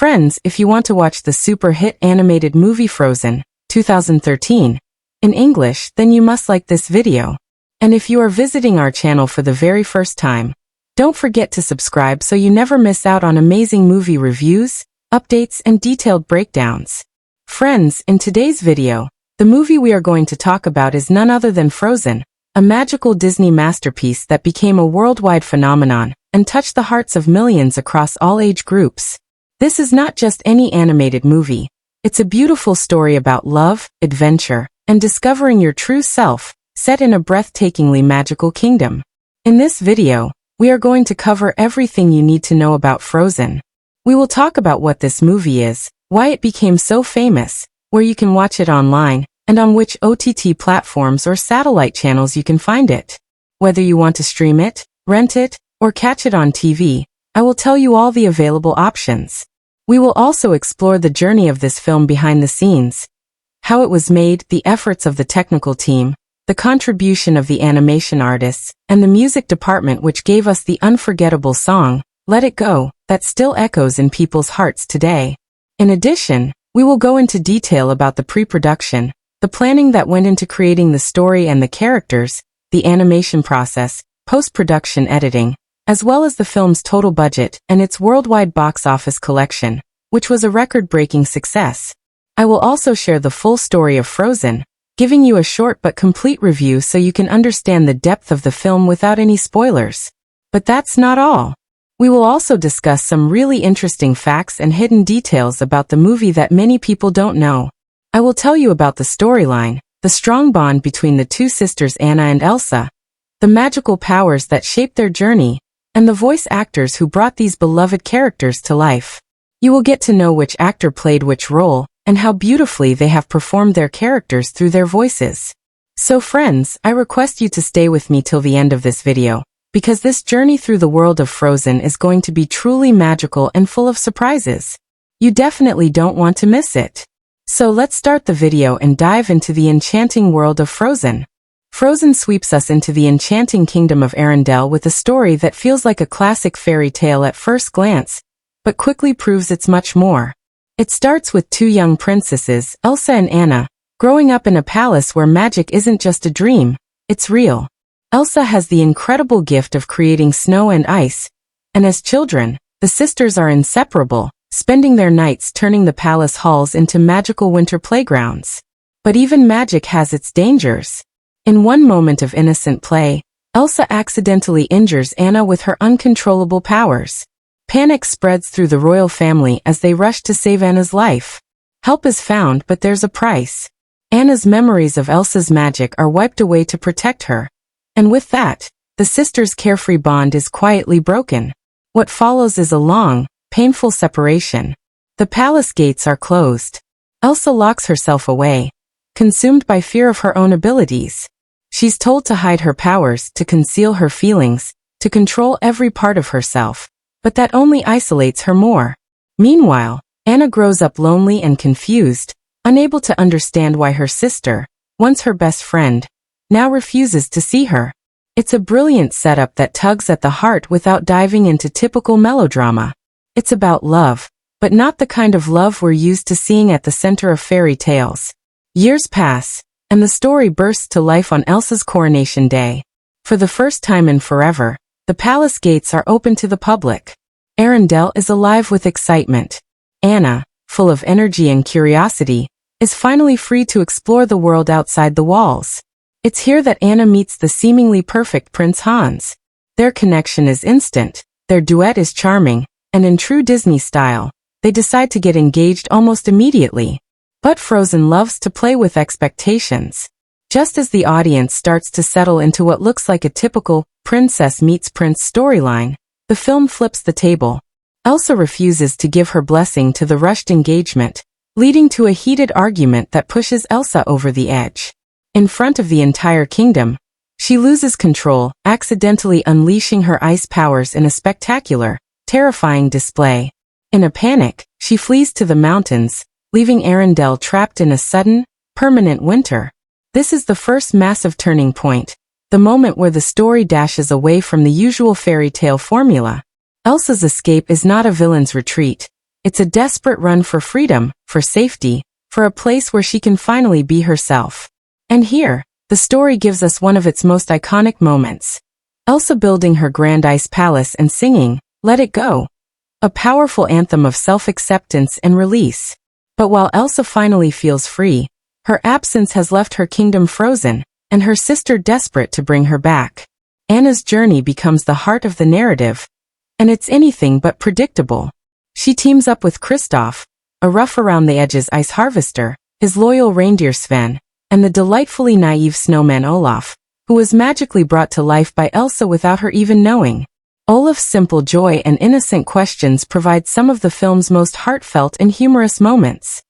Friends, if you want to watch the super hit animated movie Frozen, 2013, in English, then you must like this video. And if you are visiting our channel for the very first time, don't forget to subscribe so you never miss out on amazing movie reviews, updates, and detailed breakdowns. Friends, in today's video, the movie we are going to talk about is none other than Frozen, a magical Disney masterpiece that became a worldwide phenomenon and touched the hearts of millions across all age groups. This is not just any animated movie. It's a beautiful story about love, adventure, and discovering your true self, set in a breathtakingly magical kingdom. In this video, we are going to cover everything you need to know about Frozen. We will talk about what this movie is, why it became so famous, where you can watch it online, and on which OTT platforms or satellite channels you can find it. Whether you want to stream it, rent it, or catch it on TV, I will tell you all the available options. We will also explore the journey of this film behind the scenes, how it was made, the efforts of the technical team, the contribution of the animation artists, and the music department which gave us the unforgettable song, Let It Go, that still echoes in people's hearts today. In addition, we will go into detail about the pre-production, the planning that went into creating the story and the characters, the animation process, post-production editing, as well as the film's total budget and its worldwide box office collection, which was a record-breaking success. I will also share the full story of Frozen, giving you a short but complete review so you can understand the depth of the film without any spoilers. But that's not all. We will also discuss some really interesting facts and hidden details about the movie that many people don't know. I will tell you about the storyline, the strong bond between the two sisters Anna and Elsa, the magical powers that shaped their journey, and the voice actors who brought these beloved characters to life. You will get to know which actor played which role, and how beautifully they have performed their characters through their voices. So friends, I request you to stay with me till the end of this video, because this journey through the world of Frozen is going to be truly magical and full of surprises. You definitely don't want to miss it. So let's start the video and dive into the enchanting world of Frozen. Frozen sweeps us into the enchanting kingdom of Arendelle with a story that feels like a classic fairy tale at first glance, but quickly proves it's much more. It starts with two young princesses, Elsa and Anna, growing up in a palace where magic isn't just a dream, it's real. Elsa has the incredible gift of creating snow and ice, and as children, the sisters are inseparable, spending their nights turning the palace halls into magical winter playgrounds. But even magic has its dangers. In one moment of innocent play, Elsa accidentally injures Anna with her uncontrollable powers. Panic spreads through the royal family as they rush to save Anna's life. Help is found, but there's a price. Anna's memories of Elsa's magic are wiped away to protect her. And with that, the sisters' carefree bond is quietly broken. What follows is a long, painful separation. The palace gates are closed. Elsa locks herself away, consumed by fear of her own abilities. She's told to hide her powers, to conceal her feelings, to control every part of herself, but that only isolates her more. Meanwhile, Anna grows up lonely and confused, unable to understand why her sister, once her best friend, now refuses to see her. It's a brilliant setup that tugs at the heart without diving into typical melodrama. It's about love, but not the kind of love we're used to seeing at the center of fairy tales. Years pass, and the story bursts to life on Elsa's coronation day. For the first time in forever, the palace gates are open to the public. Arendelle is alive with excitement. Anna, full of energy and curiosity, is finally free to explore the world outside the walls. It's here that Anna meets the seemingly perfect Prince Hans. Their connection is instant, their duet is charming, and in true Disney style, they decide to get engaged almost immediately. But Frozen loves to play with expectations. Just as the audience starts to settle into what looks like a typical princess meets prince storyline, the film flips the table. Elsa refuses to give her blessing to the rushed engagement, leading to a heated argument that pushes Elsa over the edge. In front of the entire kingdom, she loses control, accidentally unleashing her ice powers in a spectacular, terrifying display. In a panic, she flees to the mountains, leaving Arendelle trapped in a sudden, permanent winter. This is the first massive turning point, the moment where the story dashes away from the usual fairy tale formula. Elsa's escape is not a villain's retreat. It's a desperate run for freedom, for safety, for a place where she can finally be herself. And here, the story gives us one of its most iconic moments. Elsa building her grand ice palace and singing, "Let It Go," a powerful anthem of self-acceptance and release. But while Elsa finally feels free, her absence has left her kingdom frozen, and her sister desperate to bring her back. Anna's journey becomes the heart of the narrative, and it's anything but predictable. She teams up with Kristoff, a rough-around-the-edges ice harvester, his loyal reindeer Sven, and the delightfully naive snowman Olaf, who was magically brought to life by Elsa without her even knowing. Olaf's simple joy and innocent questions provide some of the film's most heartfelt and humorous moments.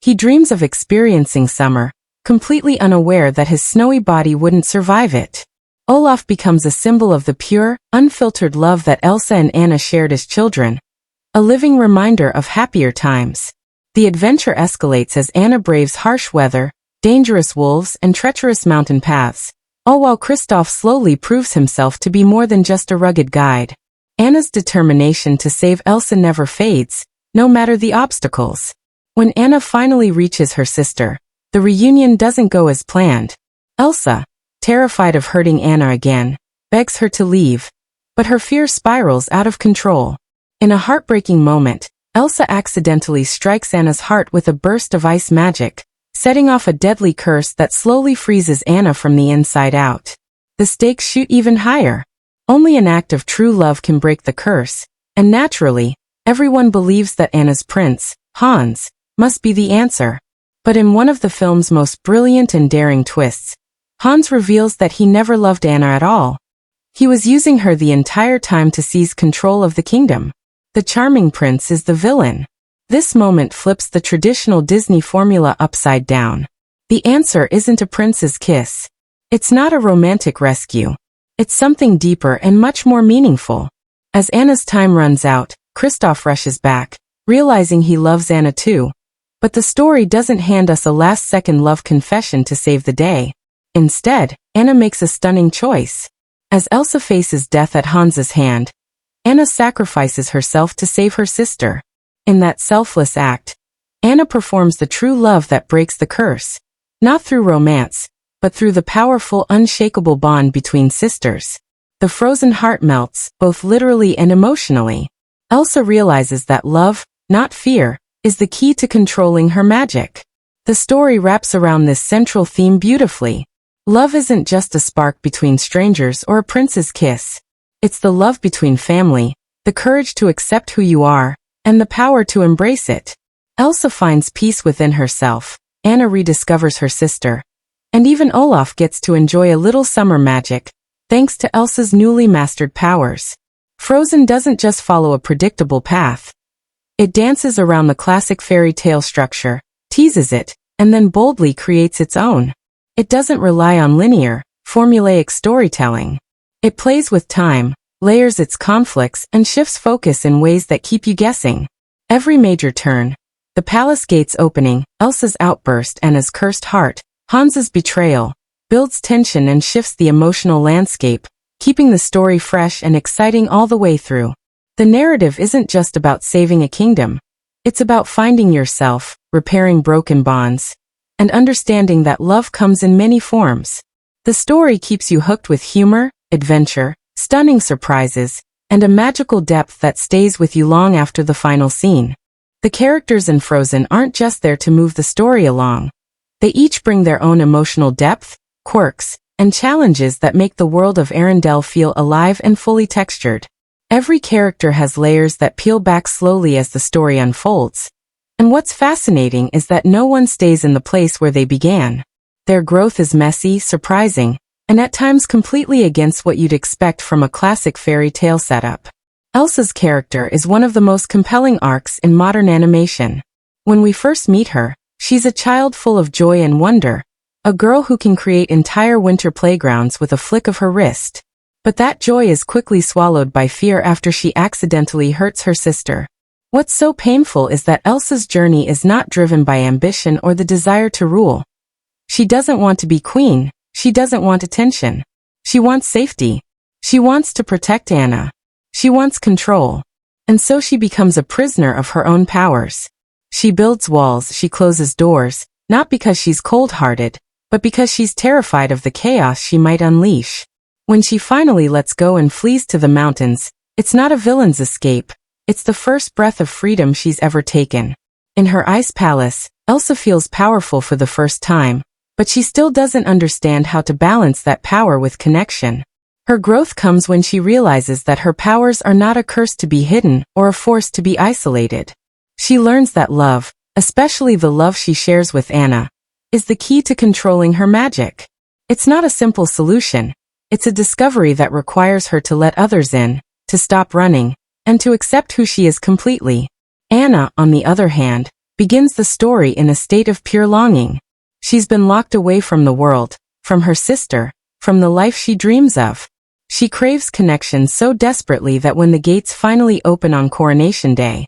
He dreams of experiencing summer, completely unaware that his snowy body wouldn't survive it. Olaf becomes a symbol of the pure, unfiltered love that Elsa and Anna shared as children, a living reminder of happier times. The adventure escalates as Anna braves harsh weather, dangerous wolves, and treacherous mountain paths, all while Kristoff slowly proves himself to be more than just a rugged guide. Anna's determination to save Elsa never fades, no matter the obstacles. When Anna finally reaches her sister, the reunion doesn't go as planned. Elsa, terrified of hurting Anna again, begs her to leave, but her fear spirals out of control. In a heartbreaking moment, Elsa accidentally strikes Anna's heart with a burst of ice magic, setting off a deadly curse that slowly freezes Anna from the inside out. The stakes shoot even higher. Only an act of true love can break the curse, and naturally, everyone believes that Anna's prince, Hans, must be the answer. But in one of the film's most brilliant and daring twists, Hans reveals that he never loved Anna at all. He was using her the entire time to seize control of the kingdom. The charming prince is the villain. This moment flips the traditional Disney formula upside down. The answer isn't a prince's kiss. It's not a romantic rescue. It's something deeper and much more meaningful. As Anna's time runs out, Kristoff rushes back, realizing he loves Anna too. But the story doesn't hand us a last-second love confession to save the day. Instead, Anna makes a stunning choice. As Elsa faces death at Hans's hand, Anna sacrifices herself to save her sister. In that selfless act, Anna performs the true love that breaks the curse, not through romance, but through the powerful, unshakable bond between sisters. The frozen heart melts, both literally and emotionally. Elsa realizes that love, not fear, is the key to controlling her magic. The story wraps around this central theme beautifully. Love isn't just a spark between strangers or a prince's kiss. It's the love between family, the courage to accept who you are, and the power to embrace it. Elsa finds peace within herself, Anna rediscovers her sister, and even Olaf gets to enjoy a little summer magic, thanks to Elsa's newly mastered powers. Frozen doesn't just follow a predictable path. It dances around the classic fairy tale structure, teases it, and then boldly creates its own. It doesn't rely on linear, formulaic storytelling. It plays with time, layers its conflicts, and shifts focus in ways that keep you guessing. Every major turn, the palace gates opening, Elsa's outburst, Anna's cursed heart, Hans's betrayal, builds tension and shifts the emotional landscape, keeping the story fresh and exciting all the way through. The narrative isn't just about saving a kingdom. It's about finding yourself, repairing broken bonds, and understanding that love comes in many forms. The story keeps you hooked with humor, adventure, stunning surprises, and a magical depth that stays with you long after the final scene. The characters in Frozen aren't just there to move the story along. They each bring their own emotional depth, quirks, and challenges that make the world of Arendelle feel alive and fully textured. Every character has layers that peel back slowly as the story unfolds. And what's fascinating is that no one stays in the place where they began. Their growth is messy, surprising, and at times completely against what you'd expect from a classic fairy tale setup. Elsa's character is one of the most compelling arcs in modern animation. When we first meet her, she's a child full of joy and wonder, a girl who can create entire winter playgrounds with a flick of her wrist. But that joy is quickly swallowed by fear after she accidentally hurts her sister. What's so painful is that Elsa's journey is not driven by ambition or the desire to rule. She doesn't want to be queen. She doesn't want attention. She wants safety. She wants to protect Anna. She wants control. and so she becomes a prisoner of her own powers. She builds walls, she closes doors, not because she's cold-hearted, but because she's terrified of the chaos she might unleash. When she finally lets go and flees to the mountains, it's not a villain's escape, it's the first breath of freedom she's ever taken. In her ice palace, Elsa feels powerful for the first time, but she still doesn't understand how to balance that power with connection. Her growth comes when she realizes that her powers are not a curse to be hidden or a force to be isolated. She learns that love, especially the love she shares with Anna, is the key to controlling her magic. It's not a simple solution. It's a discovery that requires her to let others in, to stop running, and to accept who she is completely. Anna, on the other hand, begins the story in a state of pure longing. She's been locked away from the world, from her sister, from the life she dreams of. She craves connection so desperately that when the gates finally open on Coronation Day,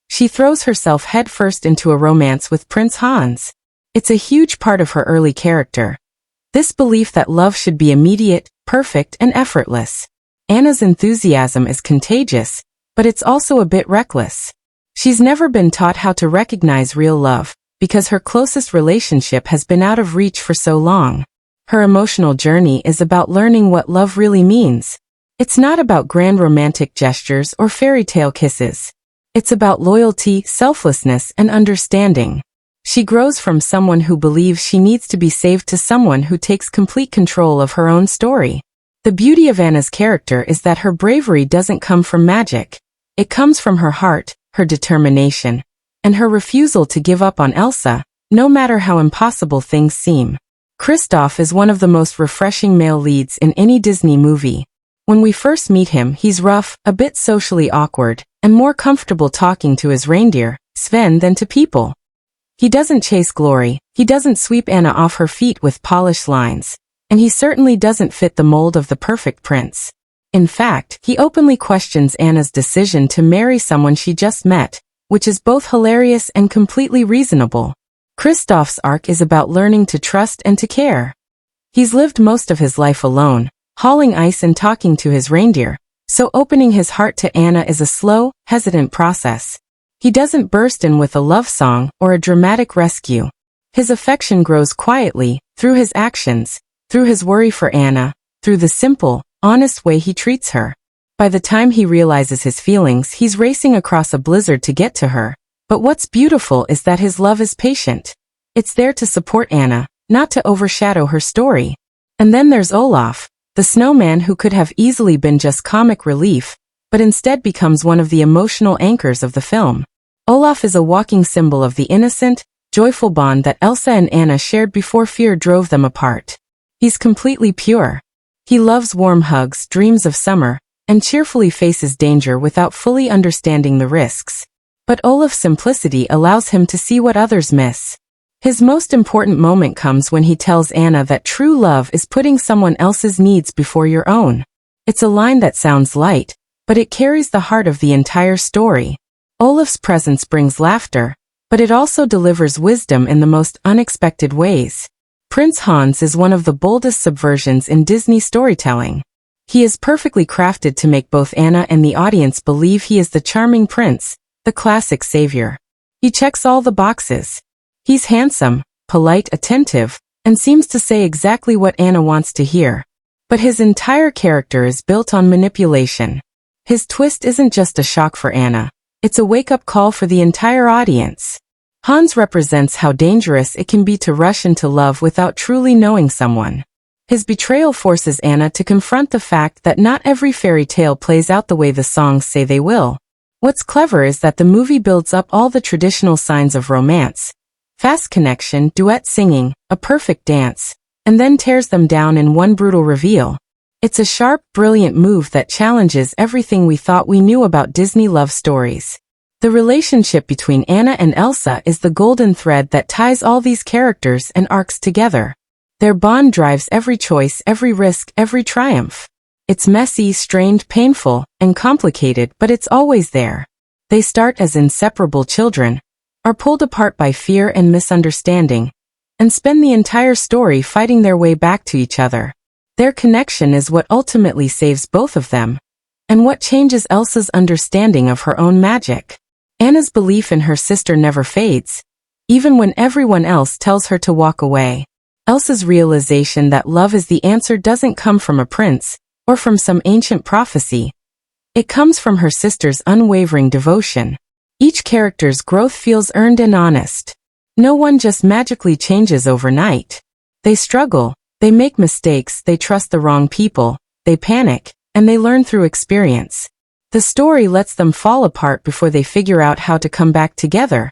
she throws herself headfirst into a romance with Prince Hans. It's a huge part of her early character. This belief that love should be immediate, perfect, and effortless. Anna's enthusiasm is contagious, but it's also a bit reckless. She's never been taught how to recognize real love, because her closest relationship has been out of reach for so long. Her emotional journey is about learning what love really means. It's not about grand romantic gestures or fairy tale kisses. It's about loyalty, selflessness, and understanding. She grows from someone who believes she needs to be saved to someone who takes complete control of her own story. The beauty of Anna's character is that her bravery doesn't come from magic. It comes from her heart, her determination, and her refusal to give up on Elsa, no matter how impossible things seem. Kristoff is one of the most refreshing male leads in any Disney movie. When we first meet him, he's rough, a bit socially awkward, and more comfortable talking to his reindeer, Sven, than to people. He doesn't chase glory, he doesn't sweep Anna off her feet with polished lines, and he certainly doesn't fit the mold of the perfect prince. In fact, he openly questions Anna's decision to marry someone she just met, which is both hilarious and completely reasonable. Kristoff's arc is about learning to trust and to care. He's lived most of his life alone, hauling ice and talking to his reindeer, so opening his heart to Anna is a slow, hesitant process. He doesn't burst in with a love song or a dramatic rescue. His affection grows quietly, through his actions, through his worry for Anna, through the simple, honest way he treats her. By the time he realizes his feelings, he's racing across a blizzard to get to her. But what's beautiful is that his love is patient. It's there to support Anna, not to overshadow her story. And then there's Olaf, the snowman who could have easily been just comic relief, but instead becomes one of the emotional anchors of the film. Olaf is a walking symbol of the innocent, joyful bond that Elsa and Anna shared before fear drove them apart. He's completely pure. He loves warm hugs, dreams of summer, and cheerfully faces danger without fully understanding the risks. But Olaf's simplicity allows him to see what others miss. His most important moment comes when he tells Anna that true love is putting someone else's needs before your own. It's a line that sounds light, but it carries the heart of the entire story. Olaf's presence brings laughter, but it also delivers wisdom in the most unexpected ways. Prince Hans is one of the boldest subversions in Disney storytelling. He is perfectly crafted to make both Anna and the audience believe he is the charming prince, the classic savior. He checks all the boxes. He's handsome, polite, attentive, and seems to say exactly what Anna wants to hear. But his entire character is built on manipulation. His twist isn't just a shock for Anna, it's a wake-up call for the entire audience. Hans represents how dangerous it can be to rush into love without truly knowing someone. His betrayal forces Anna to confront the fact that not every fairy tale plays out the way the songs say they will. What's clever is that the movie builds up all the traditional signs of romance. Fast connection, duet singing, a perfect dance, and then tears them down in one brutal reveal. It's a sharp, brilliant move that challenges everything we thought we knew about Disney love stories. The relationship between Anna and Elsa is the golden thread that ties all these characters and arcs together. Their bond drives every choice, every risk, every triumph. It's messy, strained, painful, and complicated, but it's always there. They start as inseparable children, are pulled apart by fear and misunderstanding, and spend the entire story fighting their way back to each other. Their connection is what ultimately saves both of them. And what changes Elsa's understanding of her own magic? Anna's belief in her sister never fades, even when everyone else tells her to walk away. Elsa's realization that love is the answer doesn't come from a prince, or from some ancient prophecy. It comes from her sister's unwavering devotion. Each character's growth feels earned and honest. No one just magically changes overnight. They struggle, they make mistakes, they trust the wrong people, they panic, and they learn through experience. The story lets them fall apart before they figure out how to come back together.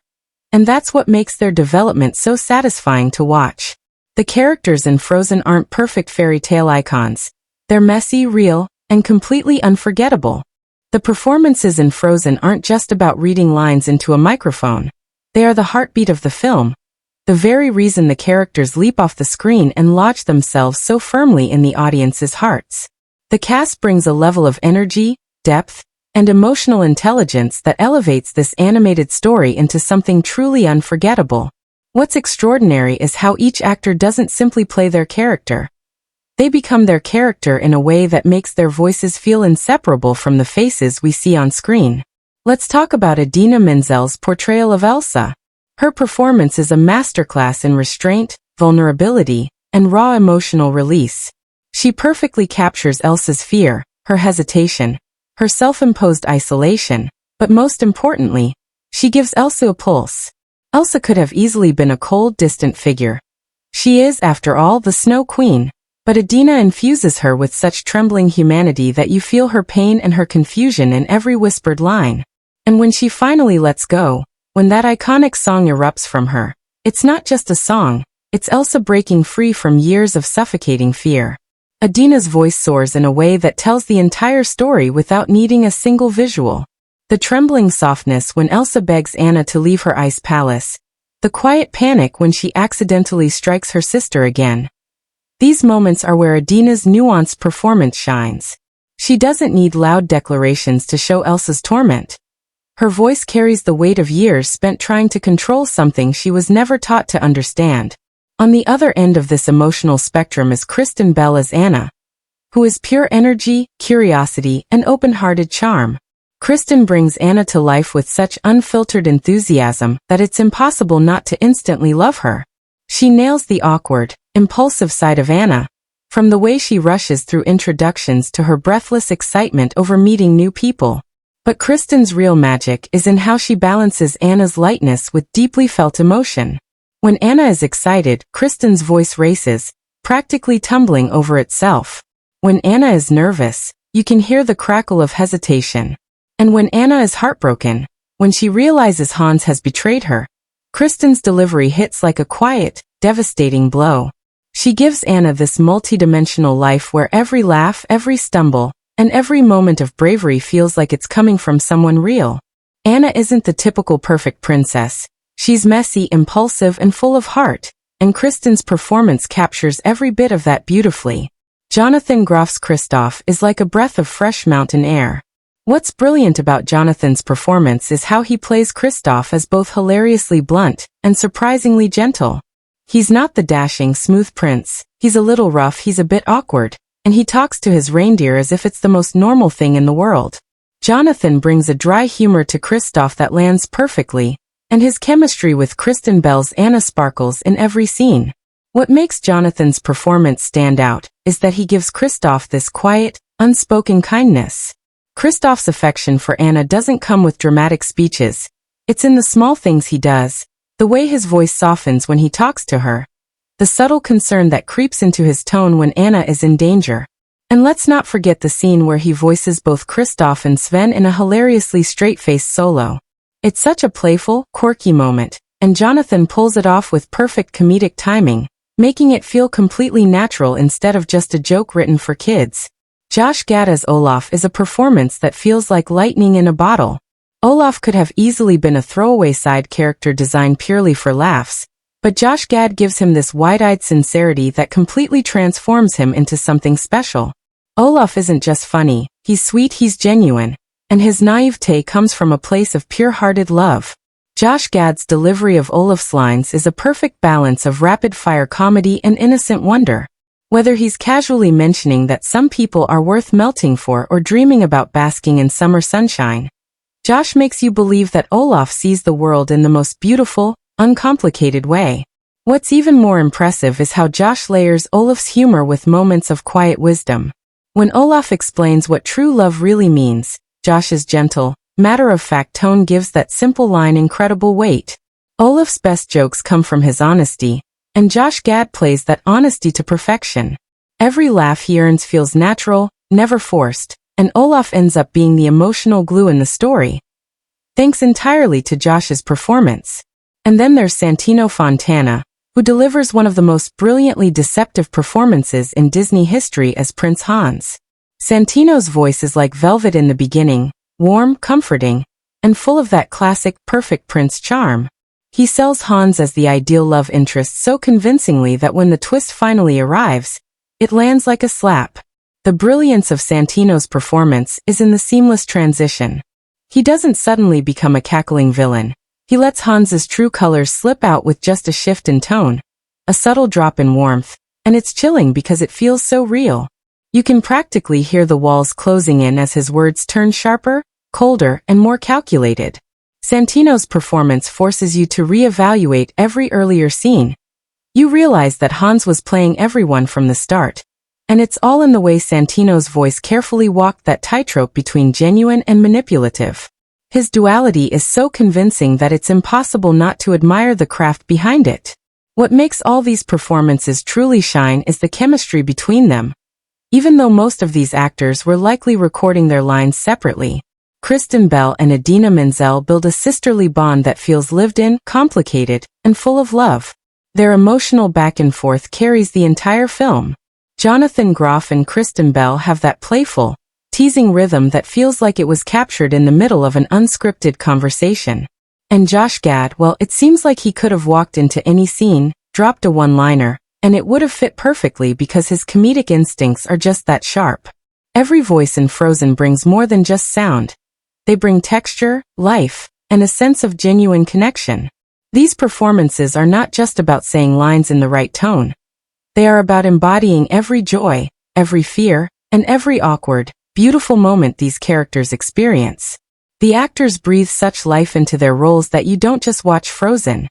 And that's what makes their development so satisfying to watch. The characters in Frozen aren't perfect fairy tale icons. They're messy, real, and completely unforgettable. The performances in Frozen aren't just about reading lines into a microphone. They are the heartbeat of the film, the very reason the characters leap off the screen and lodge themselves so firmly in the audience's hearts. The cast brings a level of energy, depth, and emotional intelligence that elevates this animated story into something truly unforgettable. What's extraordinary is how each actor doesn't simply play their character. They become their character in a way that makes their voices feel inseparable from the faces we see on screen. Let's talk about Idina Menzel's portrayal of Elsa. Her performance is a masterclass in restraint, vulnerability, and raw emotional release. She perfectly captures Elsa's fear, her hesitation, her self-imposed isolation, but most importantly, she gives Elsa a pulse. Elsa could have easily been a cold, distant figure. She is, after all, the Snow Queen. But Idina infuses her with such trembling humanity that you feel her pain and her confusion in every whispered line. And when she finally lets go, when that iconic song erupts from her, it's not just a song, it's Elsa breaking free from years of suffocating fear. Idina's voice soars in a way that tells the entire story without needing a single visual. The trembling softness when Elsa begs Anna to leave her ice palace. The quiet panic when she accidentally strikes her sister again. These moments are where Idina's nuanced performance shines. She doesn't need loud declarations to show Elsa's torment. Her voice carries the weight of years spent trying to control something she was never taught to understand. On the other end of this emotional spectrum is Kristen as Anna, who is pure energy, curiosity, and open-hearted charm. Kristen brings Anna to life with such unfiltered enthusiasm that it's impossible not to instantly love her. She nails the awkward, impulsive side of Anna, from the way she rushes through introductions to her breathless excitement over meeting new people. But Kristen's real magic is in how she balances Anna's lightness with deeply felt emotion. When Anna is excited, Kristen's voice races, practically tumbling over itself. When Anna is nervous, you can hear the crackle of hesitation. And when Anna is heartbroken, when she realizes Hans has betrayed her, Kristen's delivery hits like a quiet, devastating blow. She gives Anna this multi-dimensional life where every laugh, every stumble, and every moment of bravery feels like it's coming from someone real. Anna isn't the typical perfect princess. She's messy, impulsive, and full of heart, and Kristen's performance captures every bit of that beautifully. Jonathan Groff's Kristoff is like a breath of fresh mountain air. What's brilliant about Jonathan's performance is how he plays Kristoff as both hilariously blunt and surprisingly gentle. He's not the dashing, smooth prince. He's a little rough, he's a bit awkward, and he talks to his reindeer as if it's the most normal thing in the world. Jonathan brings a dry humor to Kristoff that lands perfectly, and his chemistry with Kristen Bell's Anna sparkles in every scene. What makes Jonathan's performance stand out is that he gives Kristoff this quiet, unspoken kindness. Kristoff's affection for Anna doesn't come with dramatic speeches. It's in the small things he does, the way his voice softens when he talks to her, the subtle concern that creeps into his tone when Anna is in danger. And let's not forget the scene where he voices both Kristoff and Sven in a hilariously straight-faced solo. It's such a playful, quirky moment, and Jonathan pulls it off with perfect comedic timing, making it feel completely natural instead of just a joke written for kids. Josh Gad as Olaf is a performance that feels like lightning in a bottle. Olaf could have easily been a throwaway side character designed purely for laughs, but Josh Gad gives him this wide-eyed sincerity that completely transforms him into something special. Olaf isn't just funny, he's sweet, he's genuine, and his naivete comes from a place of pure-hearted love. Josh Gad's delivery of Olaf's lines is a perfect balance of rapid-fire comedy and innocent wonder. Whether he's casually mentioning that some people are worth melting for or dreaming about basking in summer sunshine, Josh makes you believe that Olaf sees the world in the most beautiful, uncomplicated way. What's even more impressive is how Josh layers Olaf's humor with moments of quiet wisdom. When Olaf explains what true love really means, Josh's gentle, matter-of-fact tone gives that simple line incredible weight. Olaf's best jokes come from his honesty, and Josh Gad plays that honesty to perfection. Every laugh he earns feels natural, never forced, and Olaf ends up being the emotional glue in the story, thanks entirely to Josh's performance. And then there's Santino Fontana, who delivers one of the most brilliantly deceptive performances in Disney history as Prince Hans. Santino's voice is like velvet in the beginning, warm, comforting, and full of that classic, perfect prince charm. He sells Hans as the ideal love interest so convincingly that when the twist finally arrives, it lands like a slap. The brilliance of Santino's performance is in the seamless transition. He doesn't suddenly become a cackling villain. He lets Hans's true colors slip out with just a shift in tone, a subtle drop in warmth, and it's chilling because it feels so real. You can practically hear the walls closing in as his words turn sharper, colder, and more calculated. Santino's performance forces you to reevaluate every earlier scene. You realize that Hans was playing everyone from the start. And it's all in the way Santino's voice carefully walked that tightrope between genuine and manipulative. His duality is so convincing that it's impossible not to admire the craft behind it. What makes all these performances truly shine is the chemistry between them. Even though most of these actors were likely recording their lines separately, Kristen Bell and Idina Menzel build a sisterly bond that feels lived in, complicated, and full of love. Their emotional back and forth carries the entire film. Jonathan Groff and Kristen Bell have that playful, teasing rhythm that feels like it was captured in the middle of an unscripted conversation. And Josh Gad, well, it seems like he could have walked into any scene, dropped a one-liner, and it would have fit perfectly because his comedic instincts are just that sharp. Every voice in Frozen brings more than just sound. They bring texture, life, and a sense of genuine connection. These performances are not just about saying lines in the right tone. They are about embodying every joy, every fear, and every awkward, beautiful moment these characters experience. The actors breathe such life into their roles that you don't just watch Frozen.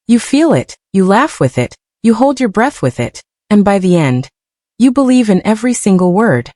You feel it, you laugh with it, you hold your breath with it, and by the end, you believe in every single word.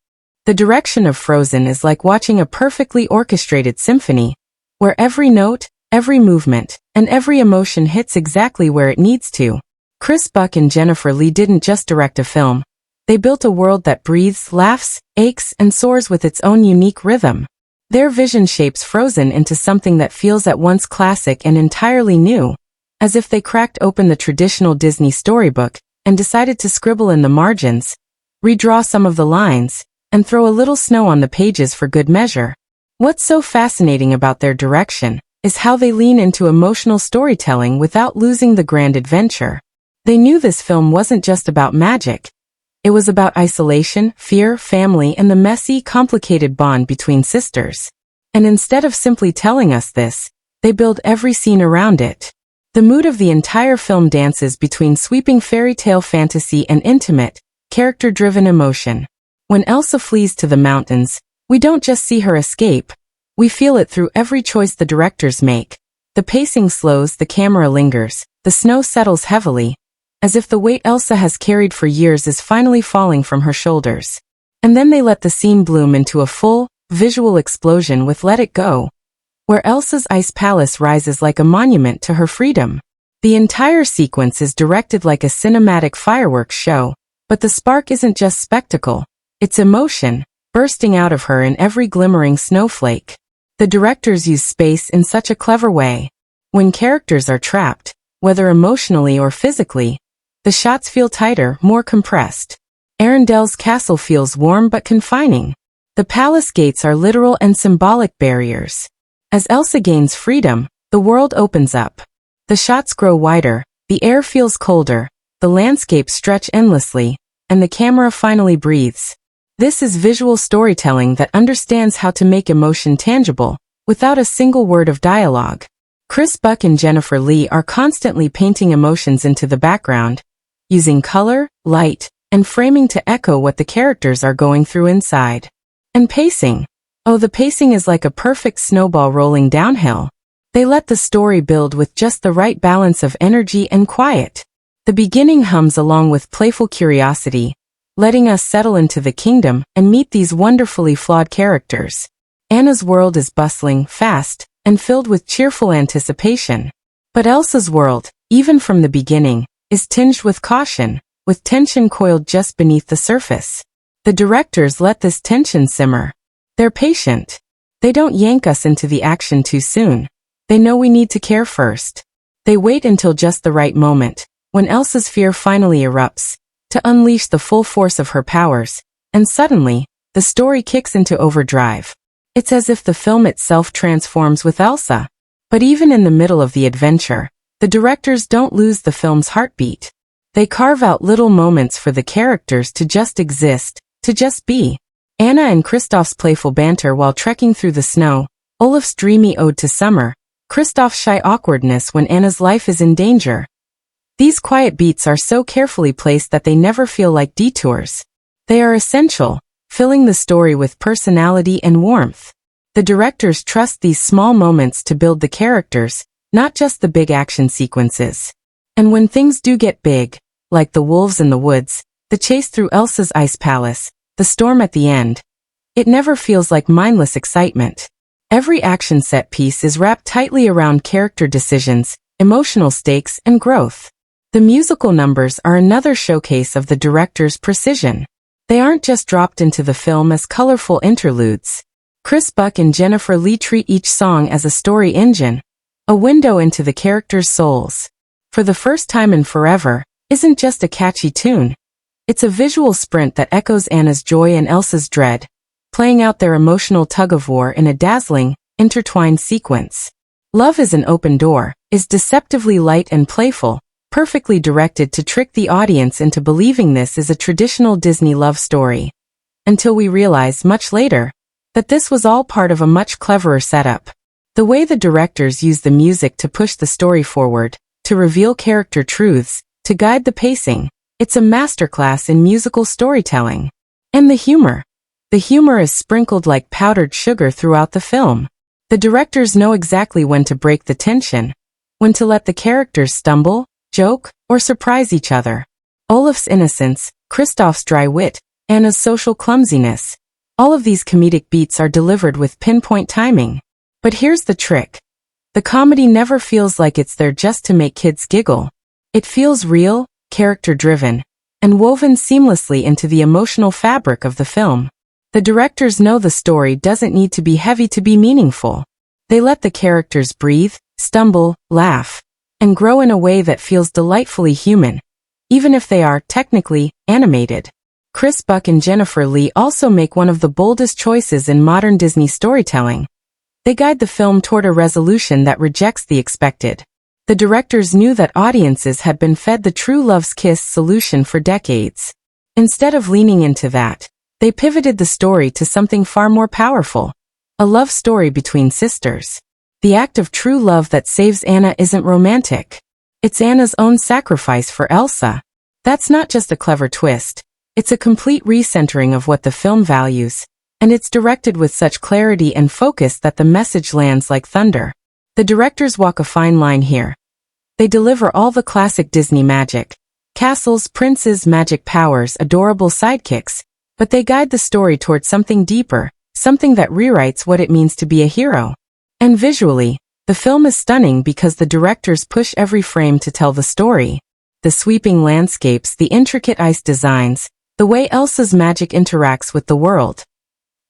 The direction of Frozen is like watching a perfectly orchestrated symphony, where every note, every movement, and every emotion hits exactly where it needs to. Chris Buck and Jennifer Lee didn't just direct a film. They built a world that breathes, laughs, aches, and soars with its own unique rhythm. Their vision shapes Frozen into something that feels at once classic and entirely new, as if they cracked open the traditional Disney storybook and decided to scribble in the margins, redraw some of the lines, and throw a little snow on the pages for good measure. What's so fascinating about their direction is how they lean into emotional storytelling without losing the grand adventure. They knew this film wasn't just about magic. It was about isolation, fear, family, and the messy, complicated bond between sisters. And instead of simply telling us this, they build every scene around it. The mood of the entire film dances between sweeping fairy tale fantasy and intimate, character-driven emotion. When Elsa flees to the mountains, we don't just see her escape. We feel it through every choice the directors make. The pacing slows, the camera lingers, the snow settles heavily, as if the weight Elsa has carried for years is finally falling from her shoulders. And then they let the scene bloom into a full, visual explosion with Let It Go, where Elsa's ice palace rises like a monument to her freedom. The entire sequence is directed like a cinematic fireworks show, but the spark isn't just spectacle, it's emotion, bursting out of her in every glimmering snowflake. The directors use space in such a clever way. When characters are trapped, whether emotionally or physically, the shots feel tighter, more compressed. Arendelle's castle feels warm but confining. The palace gates are literal and symbolic barriers. As Elsa gains freedom, the world opens up. The shots grow wider, the air feels colder, the landscapes stretch endlessly, and the camera finally breathes. This is visual storytelling that understands how to make emotion tangible, without a single word of dialogue. Chris Buck and Jennifer Lee are constantly painting emotions into the background, using color, light, and framing to echo what the characters are going through inside. And pacing. Oh, the pacing is like a perfect snowball rolling downhill. They let the story build with just the right balance of energy and quiet. The beginning hums along with playful curiosity, letting us settle into the kingdom and meet these wonderfully flawed characters. Anna's world is bustling, fast, and filled with cheerful anticipation. But Elsa's world, even from the beginning, is tinged with caution, with tension coiled just beneath the surface. The directors let this tension simmer. They're patient. They don't yank us into the action too soon. They know we need to care first. They wait until just the right moment, when Elsa's fear finally erupts, to unleash the full force of her powers, and suddenly, the story kicks into overdrive. It's as if the film itself transforms with Elsa. But even in the middle of the adventure, the directors don't lose the film's heartbeat. They carve out little moments for the characters to just exist, to just be. Anna and Kristoff's playful banter while trekking through the snow, Olaf's dreamy ode to summer, Kristoff's shy awkwardness when Anna's life is in danger. These quiet beats are so carefully placed that they never feel like detours. They are essential, filling the story with personality and warmth. The directors trust these small moments to build the characters, not just the big action sequences. And when things do get big, like the wolves in the woods, the chase through Elsa's ice palace, the storm at the end, it never feels like mindless excitement. Every action set piece is wrapped tightly around character decisions, emotional stakes, and growth. The musical numbers are another showcase of the director's precision. They aren't just dropped into the film as colorful interludes. Chris Buck and Jennifer Lee treat each song as a story engine, a window into the characters' souls. For the First Time in Forever isn't just a catchy tune. It's a visual sprint that echoes Anna's joy and Elsa's dread, playing out their emotional tug-of-war in a dazzling, intertwined sequence. Love is an Open Door is deceptively light and playful, perfectly directed to trick the audience into believing this is a traditional Disney love story. Until we realize much later that this was all part of a much cleverer setup. The way the directors use the music to push the story forward, to reveal character truths, to guide the pacing, it's a masterclass in musical storytelling. And the humor. The humor is sprinkled like powdered sugar throughout the film. The directors know exactly when to break the tension, when to let the characters stumble, joke, or surprise each other. Olaf's innocence, Kristoff's dry wit, Anna's social clumsiness. All of these comedic beats are delivered with pinpoint timing. But here's the trick. The comedy never feels like it's there just to make kids giggle. It feels real, character-driven, and woven seamlessly into the emotional fabric of the film. The directors know the story doesn't need to be heavy to be meaningful. They let the characters breathe, stumble, laugh, and grow in a way that feels delightfully human, even if they are, technically, animated. Chris Buck and Jennifer Lee also make one of the boldest choices in modern Disney storytelling. They guide the film toward a resolution that rejects the expected. The directors knew that audiences had been fed the true love's kiss solution for decades. Instead of leaning into that, they pivoted the story to something far more powerful. A love story between sisters. The act of true love that saves Anna isn't romantic. It's Anna's own sacrifice for Elsa. That's not just a clever twist. It's a complete recentering of what the film values, and it's directed with such clarity and focus that the message lands like thunder. The directors walk a fine line here. They deliver all the classic Disney magic. Castles, princes, magic powers, adorable sidekicks. But they guide the story toward something deeper, something that rewrites what it means to be a hero. And visually, the film is stunning because the directors push every frame to tell the story. The sweeping landscapes, the intricate ice designs, the way Elsa's magic interacts with the world.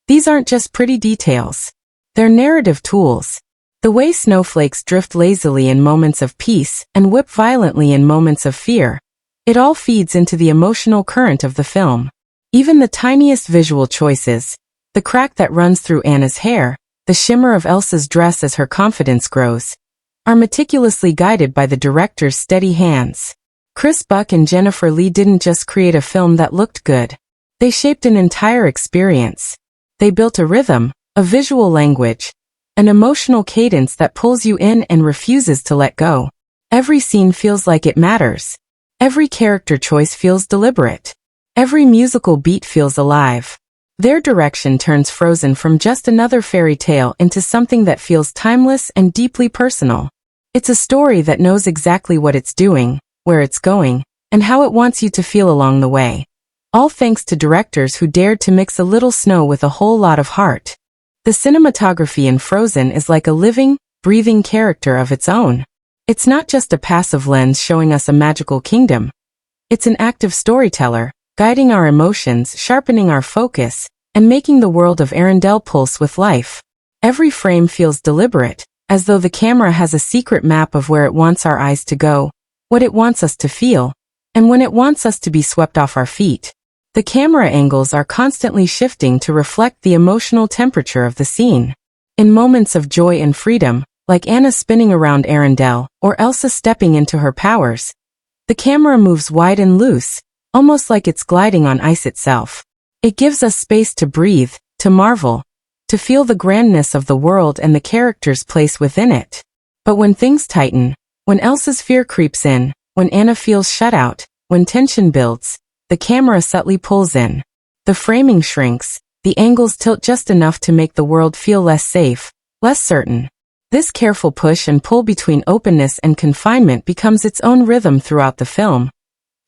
These aren't just pretty details. They're narrative tools. The way snowflakes drift lazily in moments of peace and whip violently in moments of fear. It all feeds into the emotional current of the film. Even the tiniest visual choices, the crack that runs through Anna's hair, the shimmer of Elsa's dress as her confidence grows, are meticulously guided by the director's steady hands. Chris Buck and Jennifer Lee didn't just create a film that looked good. They shaped an entire experience. They built a rhythm, a visual language, an emotional cadence that pulls you in and refuses to let go. Every scene feels like it matters. Every character choice feels deliberate. Every musical beat feels alive. Their direction turns Frozen from just another fairy tale into something that feels timeless and deeply personal. It's a story that knows exactly what it's doing, where it's going, and how it wants you to feel along the way. All thanks to directors who dared to mix a little snow with a whole lot of heart. The cinematography in Frozen is like a living, breathing character of its own. It's not just a passive lens showing us a magical kingdom. It's an active storyteller, guiding our emotions, sharpening our focus, and making the world of Arendelle pulse with life. Every frame feels deliberate, as though the camera has a secret map of where it wants our eyes to go, what it wants us to feel, and when it wants us to be swept off our feet. The camera angles are constantly shifting to reflect the emotional temperature of the scene. In moments of joy and freedom, like Anna spinning around Arendelle, or Elsa stepping into her powers, the camera moves wide and loose, almost like it's gliding on ice itself. It gives us space to breathe, to marvel, to feel the grandness of the world and the character's place within it. But when things tighten, when Elsa's fear creeps in, when Anna feels shut out, when tension builds, the camera subtly pulls in. The framing shrinks, the angles tilt just enough to make the world feel less safe, less certain. This careful push and pull between openness and confinement becomes its own rhythm throughout the film,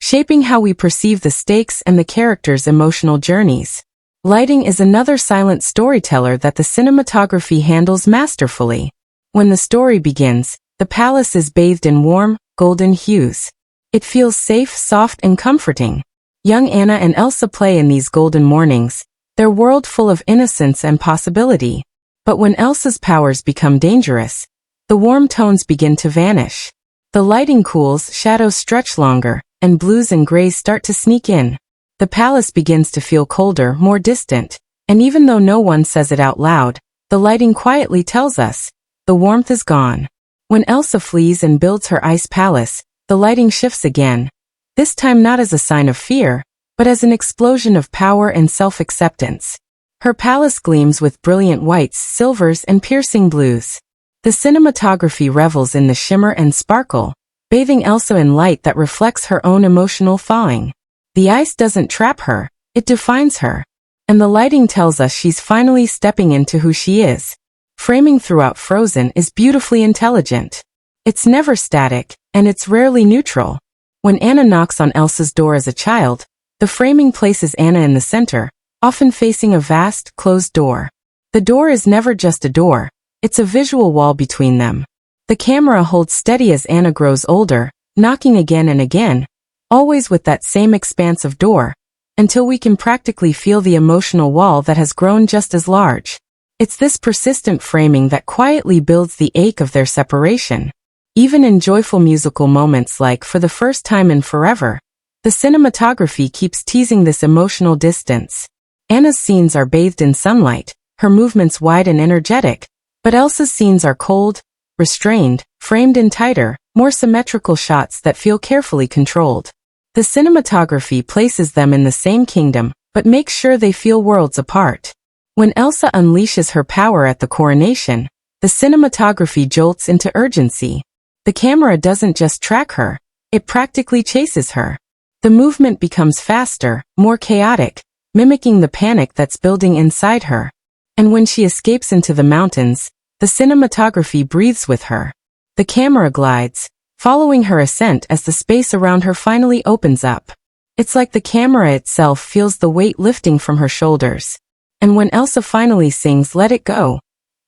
shaping how we perceive the stakes and the characters' emotional journeys. Lighting is another silent storyteller that the cinematography handles masterfully. When the story begins, the palace is bathed in warm, golden hues. It feels safe, soft, and comforting. Young Anna and Elsa play in these golden mornings, their world full of innocence and possibility. But when Elsa's powers become dangerous, the warm tones begin to vanish. The lighting cools, shadows stretch longer, and blues and grays start to sneak in. The palace begins to feel colder, more distant, and even though no one says it out loud, the lighting quietly tells us, the warmth is gone. When Elsa flees and builds her ice palace, the lighting shifts again. This time not as a sign of fear, but as an explosion of power and self-acceptance. Her palace gleams with brilliant whites, silvers, and piercing blues. The cinematography revels in the shimmer and sparkle, bathing Elsa in light that reflects her own emotional thawing. The ice doesn't trap her, it defines her. And the lighting tells us she's finally stepping into who she is. Framing throughout Frozen is beautifully intelligent. It's never static, and it's rarely neutral. When Anna knocks on Elsa's door as a child, the framing places Anna in the center, often facing a vast, closed door. The door is never just a door, it's a visual wall between them. The camera holds steady as Anna grows older, knocking again and again, always with that same expansive door, until we can practically feel the emotional wall that has grown just as large. It's this persistent framing that quietly builds the ache of their separation. Even in joyful musical moments like For the First Time in Forever, the cinematography keeps teasing this emotional distance. Anna's scenes are bathed in sunlight, her movements wide and energetic, but Elsa's scenes are cold, restrained, framed in tighter, more symmetrical shots that feel carefully controlled. The cinematography places them in the same kingdom, but makes sure they feel worlds apart. When Elsa unleashes her power at the coronation, the cinematography jolts into urgency. The camera doesn't just track her, it practically chases her. The movement becomes faster, more chaotic, mimicking the panic that's building inside her. And when she escapes into the mountains, the cinematography breathes with her. The camera glides, following her ascent as the space around her finally opens up. It's like the camera itself feels the weight lifting from her shoulders. And when Elsa finally sings Let It Go,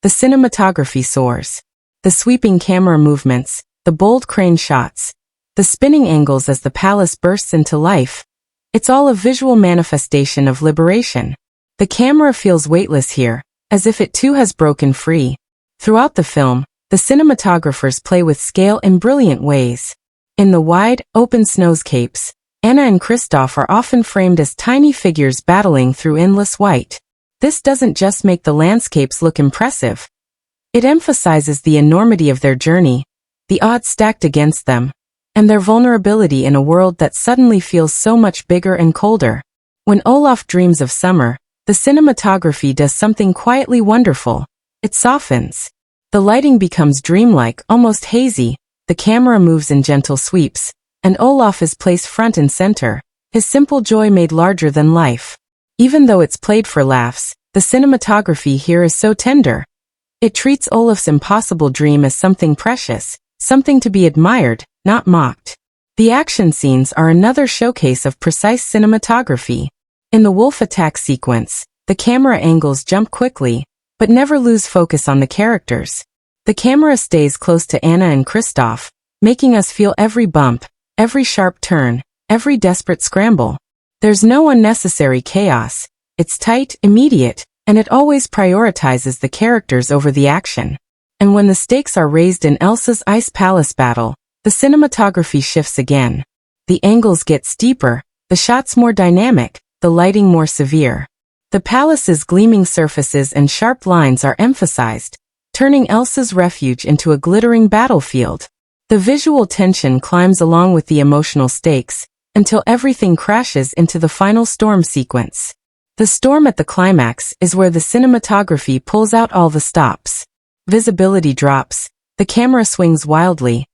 the cinematography soars. The sweeping camera movements, the bold crane shots, the spinning angles as the palace bursts into life. It's all a visual manifestation of liberation. The camera feels weightless here, as if it too has broken free. Throughout the film, the cinematographers play with scale in brilliant ways. In the wide, open snowscapes, Anna and Kristoff are often framed as tiny figures battling through endless white. This doesn't just make the landscapes look impressive. It emphasizes the enormity of their journey, the odds stacked against them, and their vulnerability in a world that suddenly feels so much bigger and colder. When Olaf dreams of summer, the cinematography does something quietly wonderful. It softens. The lighting becomes dreamlike, almost hazy, the camera moves in gentle sweeps, and Olaf is placed front and center, his simple joy made larger than life. Even though it's played for laughs, the cinematography here is so tender. It treats Olaf's impossible dream as something precious, something to be admired, not mocked. The action scenes are another showcase of precise cinematography. In the wolf attack sequence, the camera angles jump quickly, but never lose focus on the characters. The camera stays close to Anna and Kristoff, making us feel every bump, every sharp turn, every desperate scramble. There's no unnecessary chaos. It's tight, immediate, and it always prioritizes the characters over the action. And when the stakes are raised in Elsa's Ice Palace battle, the cinematography shifts again. The angles get steeper, the shots more dynamic, the lighting more severe. The palace's gleaming surfaces and sharp lines are emphasized, turning Elsa's refuge into a glittering battlefield. The visual tension climbs along with the emotional stakes, until everything crashes into the final storm sequence. The storm at the climax is where the cinematography pulls out all the stops. Visibility drops, the camera swings wildly.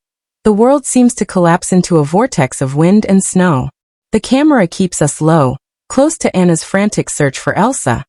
The world seems to collapse into a vortex of wind and snow. The camera keeps us low, close to Anna's frantic search for Elsa,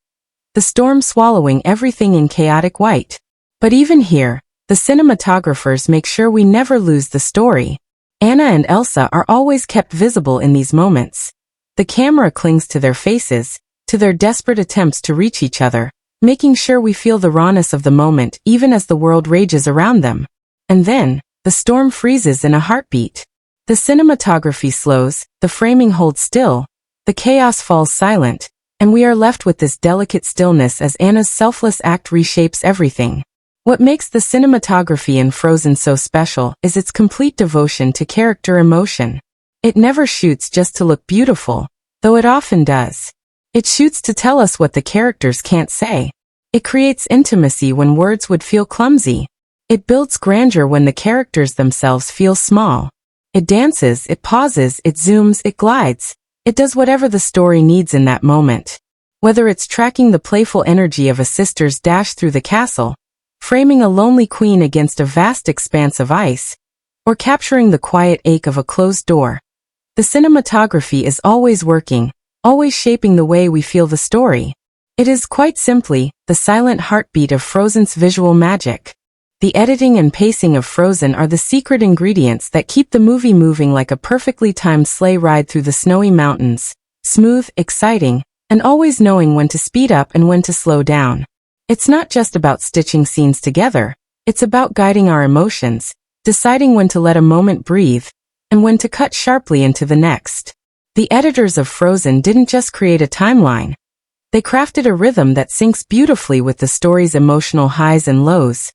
the storm swallowing everything in chaotic white. But even here, the cinematographers make sure we never lose the story. Anna and Elsa are always kept visible in these moments. The camera clings to their faces, to their desperate attempts to reach each other, making sure we feel the rawness of the moment even as the world rages around them. And then, the storm freezes in a heartbeat. The cinematography slows, the framing holds still, the chaos falls silent, and we are left with this delicate stillness as Anna's selfless act reshapes everything. What makes the cinematography in Frozen so special is its complete devotion to character emotion. It never shoots just to look beautiful, though it often does. It shoots to tell us what the characters can't say. It creates intimacy when words would feel clumsy. It builds grandeur when the characters themselves feel small. It dances, it pauses, it zooms, it glides. It does whatever the story needs in that moment. Whether it's tracking the playful energy of a sister's dash through the castle, framing a lonely queen against a vast expanse of ice, or capturing the quiet ache of a closed door, the cinematography is always working, always shaping the way we feel the story. It is quite simply the silent heartbeat of Frozen's visual magic. The editing and pacing of Frozen are the secret ingredients that keep the movie moving like a perfectly timed sleigh ride through the snowy mountains, smooth, exciting, and always knowing when to speed up and when to slow down. It's not just about stitching scenes together, it's about guiding our emotions, deciding when to let a moment breathe, and when to cut sharply into the next. The editors of Frozen didn't just create a timeline. They crafted a rhythm that syncs beautifully with the story's emotional highs and lows,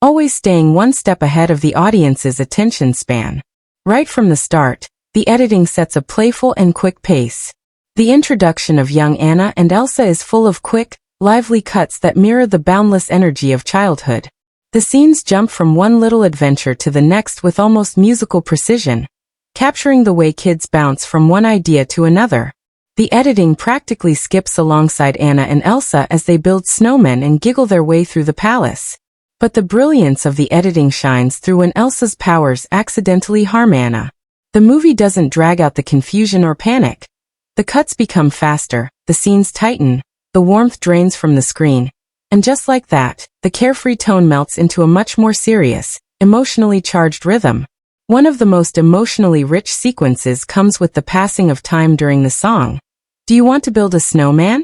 always staying one step ahead of the audience's attention span. Right from the start, the editing sets a playful and quick pace. The introduction of young Anna and Elsa is full of quick, lively cuts that mirror the boundless energy of childhood. The scenes jump from one little adventure to the next with almost musical precision, capturing the way kids bounce from one idea to another. The editing practically skips alongside Anna and Elsa as they build snowmen and giggle their way through the palace. But the brilliance of the editing shines through when Elsa's powers accidentally harm Anna. The movie doesn't drag out the confusion or panic. The cuts become faster, the scenes tighten, the warmth drains from the screen, and just like that, the carefree tone melts into a much more serious, emotionally charged rhythm. One of the most emotionally rich sequences comes with the passing of time during the song. Do you want to build a snowman?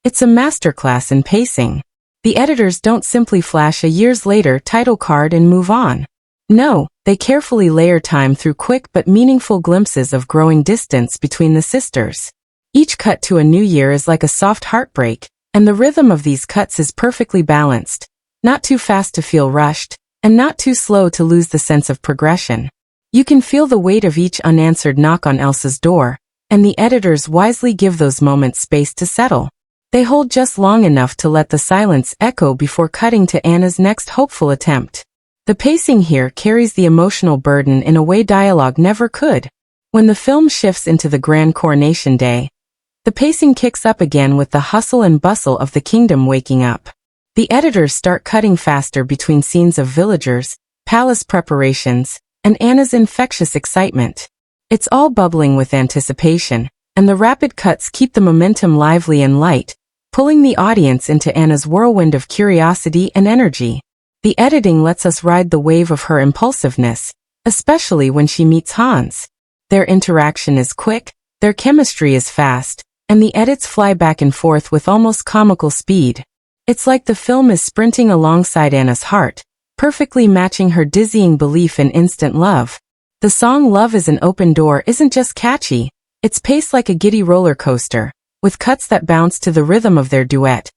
It's a masterclass in pacing. The editors don't simply flash a years later title card and move on. No, they carefully layer time through quick but meaningful glimpses of growing distance between the sisters. Each cut to a new year is like a soft heartbreak, and the rhythm of these cuts is perfectly balanced, not too fast to feel rushed, and not too slow to lose the sense of progression. You can feel the weight of each unanswered knock on Elsa's door, and the editors wisely give those moments space to settle. They hold just long enough to let the silence echo before cutting to Anna's next hopeful attempt. The pacing here carries the emotional burden in a way dialogue never could. When the film shifts into the grand coronation day, the pacing kicks up again with the hustle and bustle of the kingdom waking up. The editors start cutting faster between scenes of villagers, palace preparations, and Anna's infectious excitement. It's all bubbling with anticipation, and the rapid cuts keep the momentum lively and light, pulling the audience into Anna's whirlwind of curiosity and energy. The editing lets us ride the wave of her impulsiveness, especially when she meets Hans. Their interaction is quick, their chemistry is fast, and the edits fly back and forth with almost comical speed. It's like the film is sprinting alongside Anna's heart, perfectly matching her dizzying belief in instant love. The song Love is an Open Door isn't just catchy, it's paced like a giddy roller coaster, with cuts that bounce to the rhythm of their duet,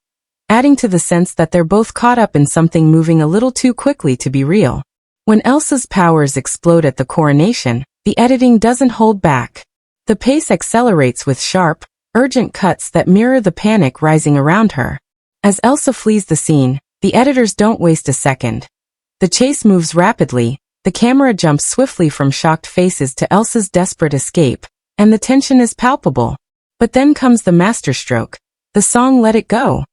adding to the sense that they're both caught up in something moving a little too quickly to be real. When Elsa's powers explode at the coronation, the editing doesn't hold back. The pace accelerates with sharp, urgent cuts that mirror the panic rising around her. As Elsa flees the scene, the editors don't waste a second. The chase moves rapidly, the camera jumps swiftly from shocked faces to Elsa's desperate escape, and the tension is palpable. But then comes the masterstroke, the song Let It Go.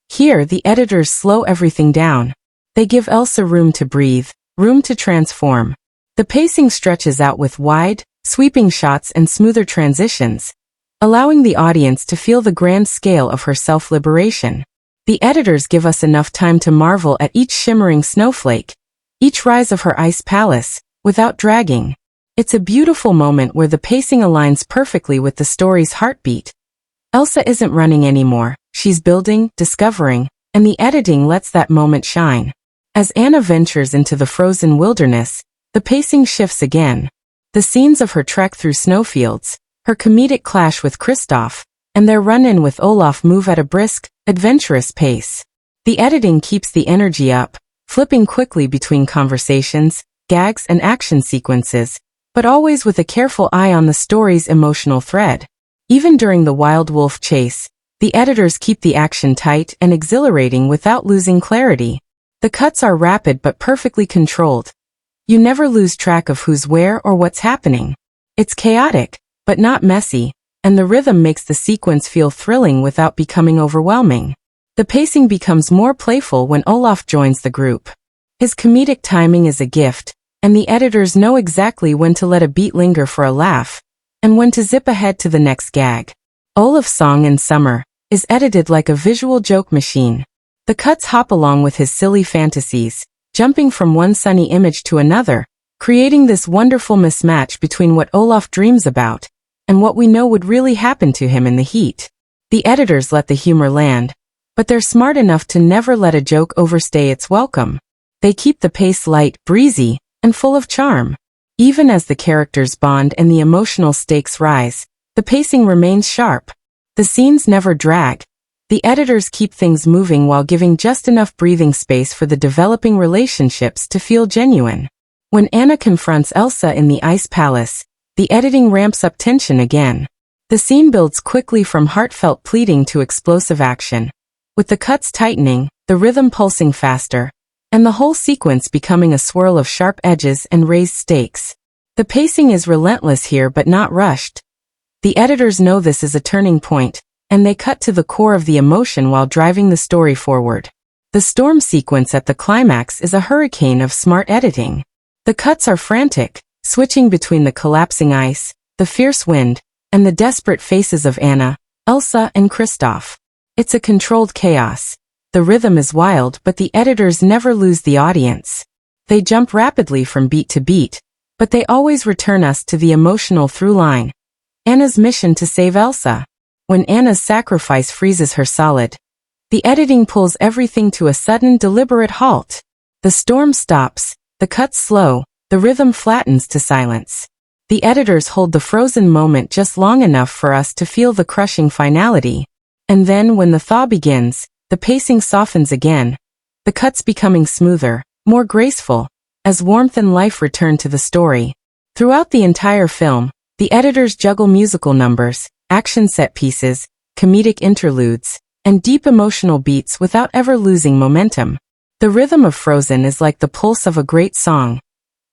Here, the editors slow everything down. They give Elsa room to breathe, room to transform. The pacing stretches out with wide, sweeping shots and smoother transitions, allowing the audience to feel the grand scale of her self-liberation. The editors give us enough time to marvel at each shimmering snowflake, each rise of her ice palace, without dragging. It's a beautiful moment where the pacing aligns perfectly with the story's heartbeat. Elsa isn't running anymore, she's building, discovering, and the editing lets that moment shine. As Anna ventures into the frozen wilderness, the pacing shifts again. The scenes of her trek through snowfields, her comedic clash with Kristoff, and their run-in with Olaf move at a brisk, adventurous pace. The editing keeps the energy up, flipping quickly between conversations, gags and action sequences, but always with a careful eye on the story's emotional thread. Even during the wild wolf chase, the editors keep the action tight and exhilarating without losing clarity. The cuts are rapid but perfectly controlled. You never lose track of who's where or what's happening. It's chaotic, but not messy, and the rhythm makes the sequence feel thrilling without becoming overwhelming. The pacing becomes more playful when Olaf joins the group. His comedic timing is a gift, and the editors know exactly when to let a beat linger for a laugh, and when to zip ahead to the next gag. Olaf's song in Summer is edited like a visual joke machine. The cuts hop along with his silly fantasies, jumping from one sunny image to another, creating this wonderful mismatch between what Olaf dreams about and what we know would really happen to him in the heat. The editors let the humor land, but they're smart enough to never let a joke overstay its welcome. They keep the pace light, breezy, and full of charm. Even as the characters bond and the emotional stakes rise, the pacing remains sharp. The scenes never drag. The editors keep things moving while giving just enough breathing space for the developing relationships to feel genuine. When Anna confronts Elsa in the Ice Palace, the editing ramps up tension again. The scene builds quickly from heartfelt pleading to explosive action, with the cuts tightening, the rhythm pulsing faster, and the whole sequence becoming a swirl of sharp edges and raised stakes. The pacing is relentless here but not rushed. The editors know this is a turning point, and they cut to the core of the emotion while driving the story forward. The storm sequence at the climax is a hurricane of smart editing. The cuts are frantic, switching between the collapsing ice, the fierce wind, and the desperate faces of Anna, Elsa, and Kristoff. It's a controlled chaos. The rhythm is wild, but the editors never lose the audience. They jump rapidly from beat to beat, but they always return us to the emotional through line. Anna's mission to save Elsa. When Anna's sacrifice freezes her solid, the editing pulls everything to a sudden, deliberate halt. The storm stops, the cuts slow, the rhythm flattens to silence. The editors hold the frozen moment just long enough for us to feel the crushing finality. And then when the thaw begins, the pacing softens again, the cuts becoming smoother, more graceful, as warmth and life return to the story. Throughout the entire film, the editors juggle musical numbers, action set pieces, comedic interludes, and deep emotional beats without ever losing momentum. The rhythm of Frozen is like the pulse of a great song.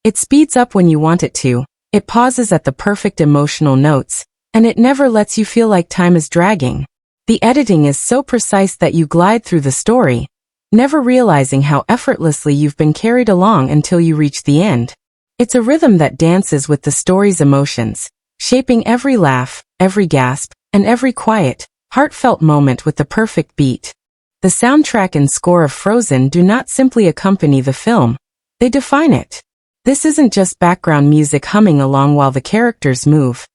It speeds up when you want it to, it pauses at the perfect emotional notes, and it never lets you feel like time is dragging. The editing is so precise that you glide through the story, never realizing how effortlessly you've been carried along until you reach the end. It's a rhythm that dances with the story's emotions, shaping every laugh, every gasp, and every quiet, heartfelt moment with the perfect beat. The soundtrack and score of Frozen do not simply accompany the film, they define it. This isn't just background music humming along while the characters move.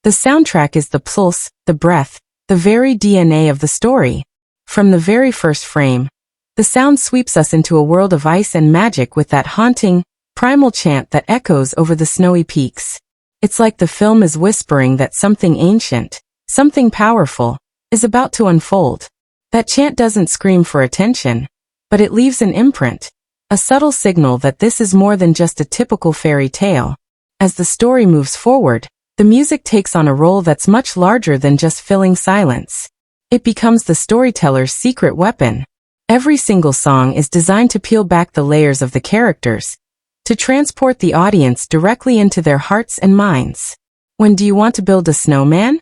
The soundtrack is the pulse, the breath, the very DNA of the story. From the very first frame, the sound sweeps us into a world of ice and magic with that haunting, primal chant that echoes over the snowy peaks. It's like the film is whispering that something ancient, something powerful, is about to unfold. That chant doesn't scream for attention, but it leaves an imprint, a subtle signal that this is more than just a typical fairy tale. As the story moves forward, the music takes on a role that's much larger than just filling silence. It becomes the storyteller's secret weapon. Every single song is designed to peel back the layers of the characters, to transport the audience directly into their hearts and minds. When Do You Want to Build a Snowman?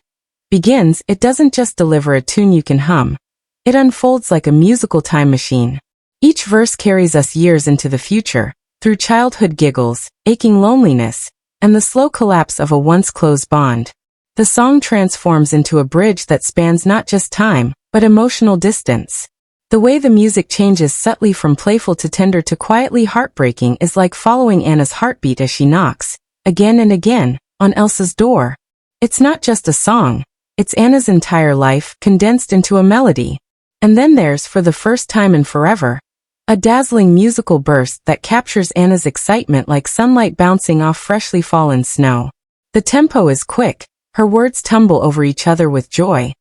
Begins, it doesn't just deliver a tune you can hum. It unfolds like a musical time machine. Each verse carries us years into the future, through childhood giggles, aching loneliness, and the slow collapse of a once close bond. The song transforms into a bridge that spans not just time, but emotional distance. The way the music changes subtly from playful to tender to quietly heartbreaking is like following Anna's heartbeat as she knocks, again and again, on Elsa's door. It's not just a song, it's Anna's entire life condensed into a melody. And then there's For the First Time in Forever, a dazzling musical burst that captures Anna's excitement like sunlight bouncing off freshly fallen snow. The tempo is quick, her words tumble over each other with joy,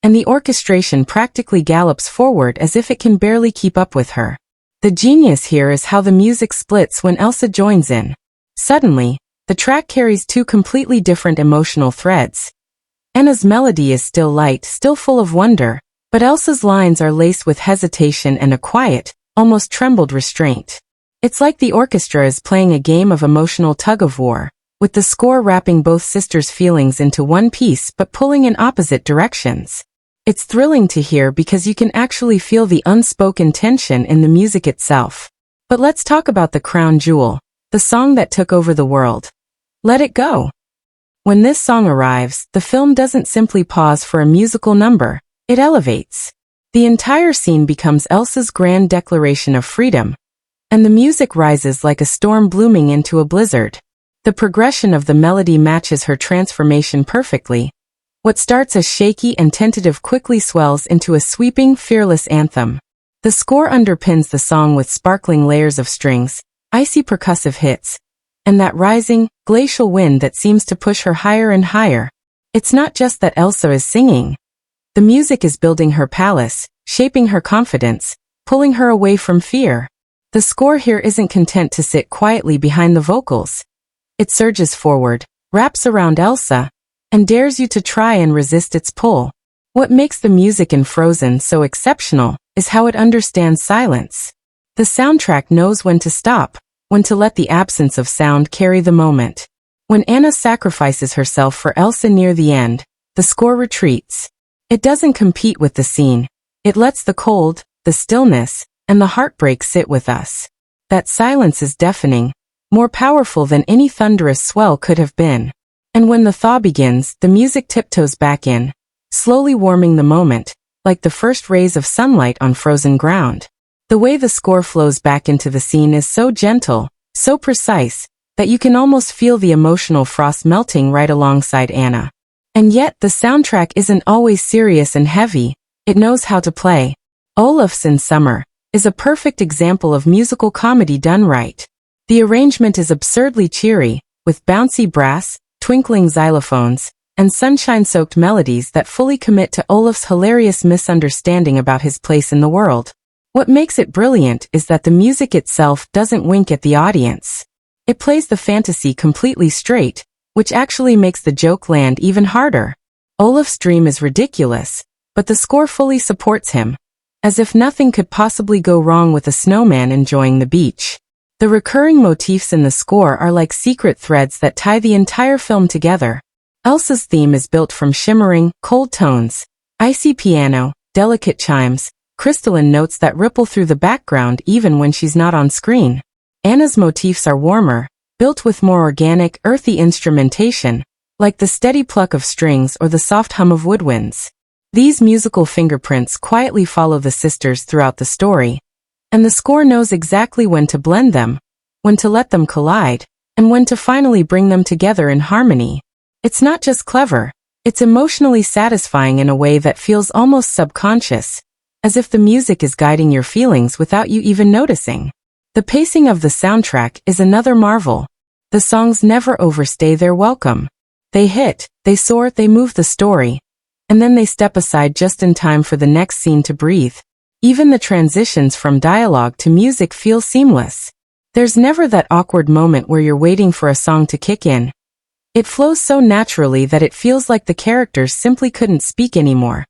and the orchestration practically gallops forward as if it can barely keep up with her. The genius here is how the music splits when Elsa joins in. Suddenly, the track carries two completely different emotional threads. Anna's melody is still light, still full of wonder, but Elsa's lines are laced with hesitation and a quiet, almost trembled restraint. It's like the orchestra is playing a game of emotional tug-of-war, with the score wrapping both sisters' feelings into one piece but pulling in opposite directions. It's thrilling to hear because you can actually feel the unspoken tension in the music itself. But let's talk about the crown jewel, the song that took over the world. Let It Go. When this song arrives, the film doesn't simply pause for a musical number, it elevates. The entire scene becomes Elsa's grand declaration of freedom, and the music rises like a storm blooming into a blizzard. The progression of the melody matches her transformation perfectly. What starts as shaky and tentative quickly swells into a sweeping, fearless anthem. The score underpins the song with sparkling layers of strings, icy percussive hits, and that rising, glacial wind that seems to push her higher and higher. It's not just that Elsa is singing. The music is building her palace, shaping her confidence, pulling her away from fear. The score here isn't content to sit quietly behind the vocals. It surges forward, wraps around Elsa, and dares you to try and resist its pull. What makes the music in Frozen so exceptional is how it understands silence. The soundtrack knows when to stop, when to let the absence of sound carry the moment. When Anna sacrifices herself for Elsa near the end, the score retreats. It doesn't compete with the scene. It lets the cold, the stillness, and the heartbreak sit with us. That silence is deafening, more powerful than any thunderous swell could have been. And when the thaw begins, the music tiptoes back in, slowly warming the moment, like the first rays of sunlight on frozen ground. The way the score flows back into the scene is so gentle, so precise, that you can almost feel the emotional frost melting right alongside Anna. And yet, the soundtrack isn't always serious and heavy, it knows how to play. Olaf's in Summer is a perfect example of musical comedy done right. The arrangement is absurdly cheery, with bouncy brass, twinkling xylophones, and sunshine-soaked melodies that fully commit to Olaf's hilarious misunderstanding about his place in the world. What makes it brilliant is that the music itself doesn't wink at the audience. It plays the fantasy completely straight, which actually makes the joke land even harder. Olaf's dream is ridiculous, but the score fully supports him, as if nothing could possibly go wrong with a snowman enjoying the beach. The recurring motifs in the score are like secret threads that tie the entire film together. Elsa's theme is built from shimmering, cold tones, icy piano, delicate chimes, crystalline notes that ripple through the background even when she's not on screen. Anna's motifs are warmer, built with more organic, earthy instrumentation, like the steady pluck of strings or the soft hum of woodwinds. These musical fingerprints quietly follow the sisters throughout the story, and the score knows exactly when to blend them, when to let them collide, and when to finally bring them together in harmony. It's not just clever, it's emotionally satisfying in a way that feels almost subconscious, as if the music is guiding your feelings without you even noticing. The pacing of the soundtrack is another marvel. The songs never overstay their welcome. They hit, they soar, they move the story, and then they step aside just in time for the next scene to breathe. Even the transitions from dialogue to music feel seamless. There's never that awkward moment where you're waiting for a song to kick in. It flows so naturally that it feels like the characters simply couldn't speak anymore.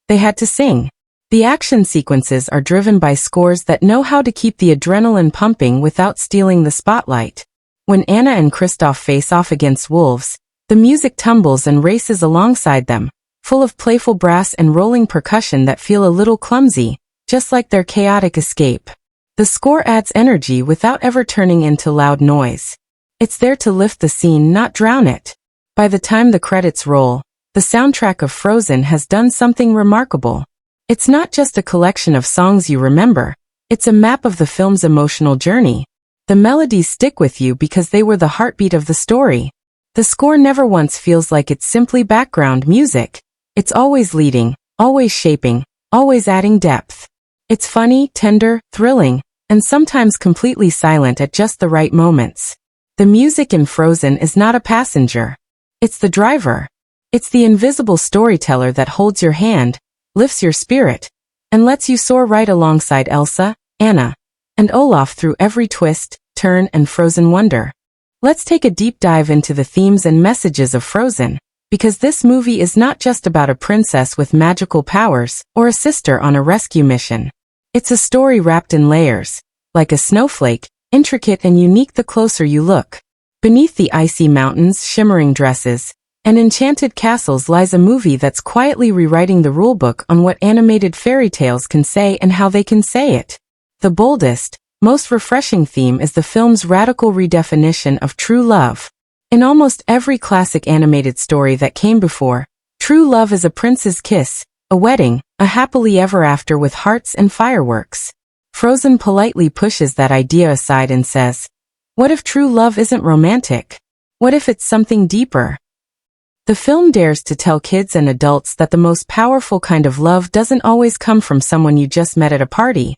They had to sing. The action sequences are driven by scores that know how to keep the adrenaline pumping without stealing the spotlight. When Anna and Kristoff face off against wolves, the music tumbles and races alongside them, full of playful brass and rolling percussion that feel a little clumsy, just like their chaotic escape. The score adds energy without ever turning into loud noise. It's there to lift the scene, not drown it. By the time the credits roll, the soundtrack of Frozen has done something remarkable. It's not just a collection of songs you remember, it's a map of the film's emotional journey. The melodies stick with you because they were the heartbeat of the story. The score never once feels like it's simply background music. It's always leading, always shaping, always adding depth. It's funny, tender, thrilling, and sometimes completely silent at just the right moments. The music in Frozen is not a passenger. It's the driver. It's the invisible storyteller that holds your hand, lifts your spirit, and lets you soar right alongside Elsa, Anna, and Olaf through every twist, turn, and frozen wonder. Let's take a deep dive into the themes and messages of Frozen, because this movie is not just about a princess with magical powers or a sister on a rescue mission. It's a story wrapped in layers, like a snowflake, intricate and unique the closer you look. Beneath the icy mountains, shimmering dresses, and enchanted castles lies a movie that's quietly rewriting the rulebook on what animated fairy tales can say and how they can say it. The boldest, most refreshing theme is the film's radical redefinition of true love. In almost every classic animated story that came before, true love is a prince's kiss, a wedding, a happily ever after with hearts and fireworks. Frozen politely pushes that idea aside and says, what if true love isn't romantic? What if it's something deeper? The film dares to tell kids and adults that the most powerful kind of love doesn't always come from someone you just met at a party.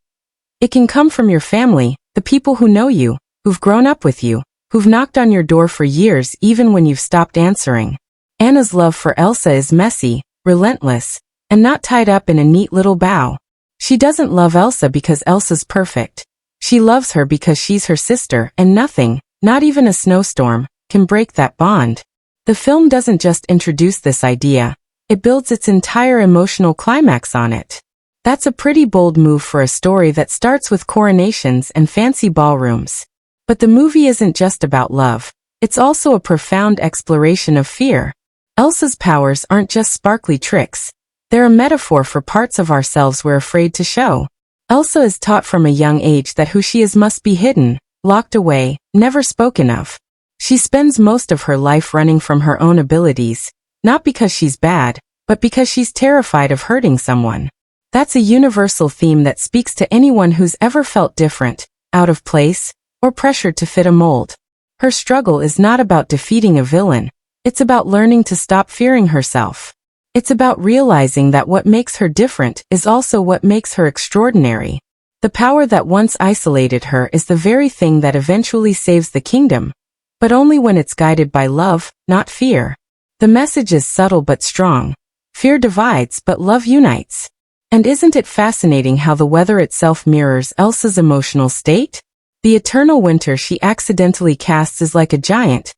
It can come from your family, the people who know you, who've grown up with you, who've knocked on your door for years even when you've stopped answering. Anna's love for Elsa is messy, relentless, and not tied up in a neat little bow. She doesn't love Elsa because Elsa's perfect. She loves her because she's her sister, and nothing, not even a snowstorm, can break that bond. The film doesn't just introduce this idea, it builds its entire emotional climax on it. That's a pretty bold move for a story that starts with coronations and fancy ballrooms. But the movie isn't just about love, it's also a profound exploration of fear. Elsa's powers aren't just sparkly tricks. They're a metaphor for parts of ourselves we're afraid to show. Elsa is taught from a young age that who she is must be hidden, locked away, never spoken of. She spends most of her life running from her own abilities, not because she's bad, but because she's terrified of hurting someone. That's a universal theme that speaks to anyone who's ever felt different, out of place, or pressured to fit a mold. Her struggle is not about defeating a villain, it's about learning to stop fearing herself. It's about realizing that what makes her different is also what makes her extraordinary. The power that once isolated her is the very thing that eventually saves the kingdom, but only when it's guided by love, not fear. The message is subtle but strong. Fear divides but love unites. And isn't it fascinating how the weather itself mirrors Elsa's emotional state? The eternal winter she accidentally casts is like a giant,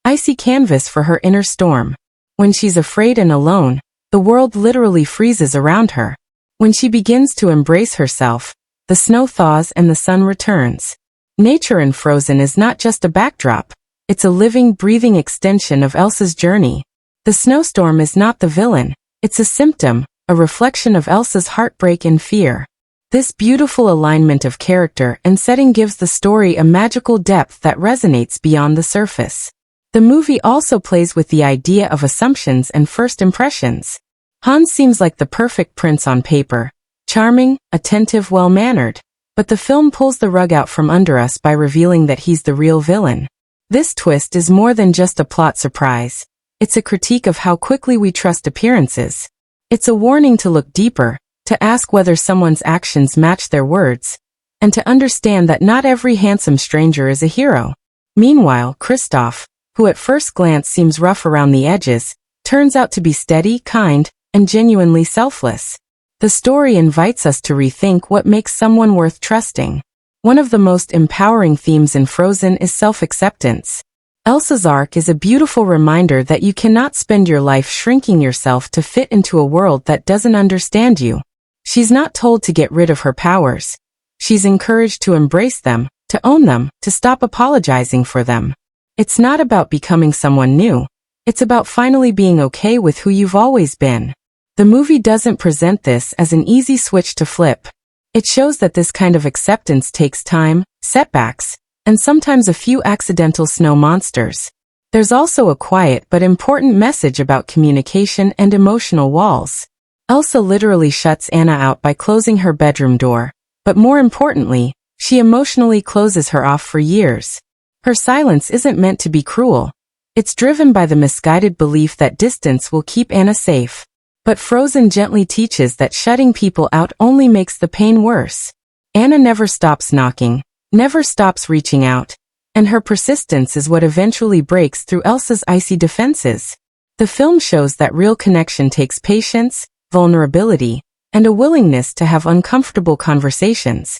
icy canvas for her inner storm. When she's afraid and alone, the world literally freezes around her. When she begins to embrace herself, the snow thaws and the sun returns. Nature in Frozen is not just a backdrop, it's a living, breathing extension of Elsa's journey. The snowstorm is not the villain, it's a symptom, a reflection of Elsa's heartbreak and fear. This beautiful alignment of character and setting gives the story a magical depth that resonates beyond the surface. The movie also plays with the idea of assumptions and first impressions. Hans seems like the perfect prince on paper, charming, attentive, well-mannered, but the film pulls the rug out from under us by revealing that he's the real villain. This twist is more than just a plot surprise. It's a critique of how quickly we trust appearances. It's a warning to look deeper, to ask whether someone's actions match their words, and to understand that not every handsome stranger is a hero. Meanwhile, Kristoff, who at first glance seems rough around the edges, turns out to be steady, kind, and genuinely selfless. The story invites us to rethink what makes someone worth trusting. One of the most empowering themes in Frozen is self-acceptance. Elsa's arc is a beautiful reminder that you cannot spend your life shrinking yourself to fit into a world that doesn't understand you. She's not told to get rid of her powers. She's encouraged to embrace them, to own them, to stop apologizing for them. It's not about becoming someone new. It's about finally being okay with who you've always been. The movie doesn't present this as an easy switch to flip. It shows that this kind of acceptance takes time, setbacks, and sometimes a few accidental snow monsters. There's also a quiet but important message about communication and emotional walls. Elsa literally shuts Anna out by closing her bedroom door, but more importantly, she emotionally closes her off for years. Her silence isn't meant to be cruel. It's driven by the misguided belief that distance will keep Anna safe. But Frozen gently teaches that shutting people out only makes the pain worse. Anna never stops knocking, never stops reaching out, and her persistence is what eventually breaks through Elsa's icy defenses. The film shows that real connection takes patience, vulnerability, and a willingness to have uncomfortable conversations,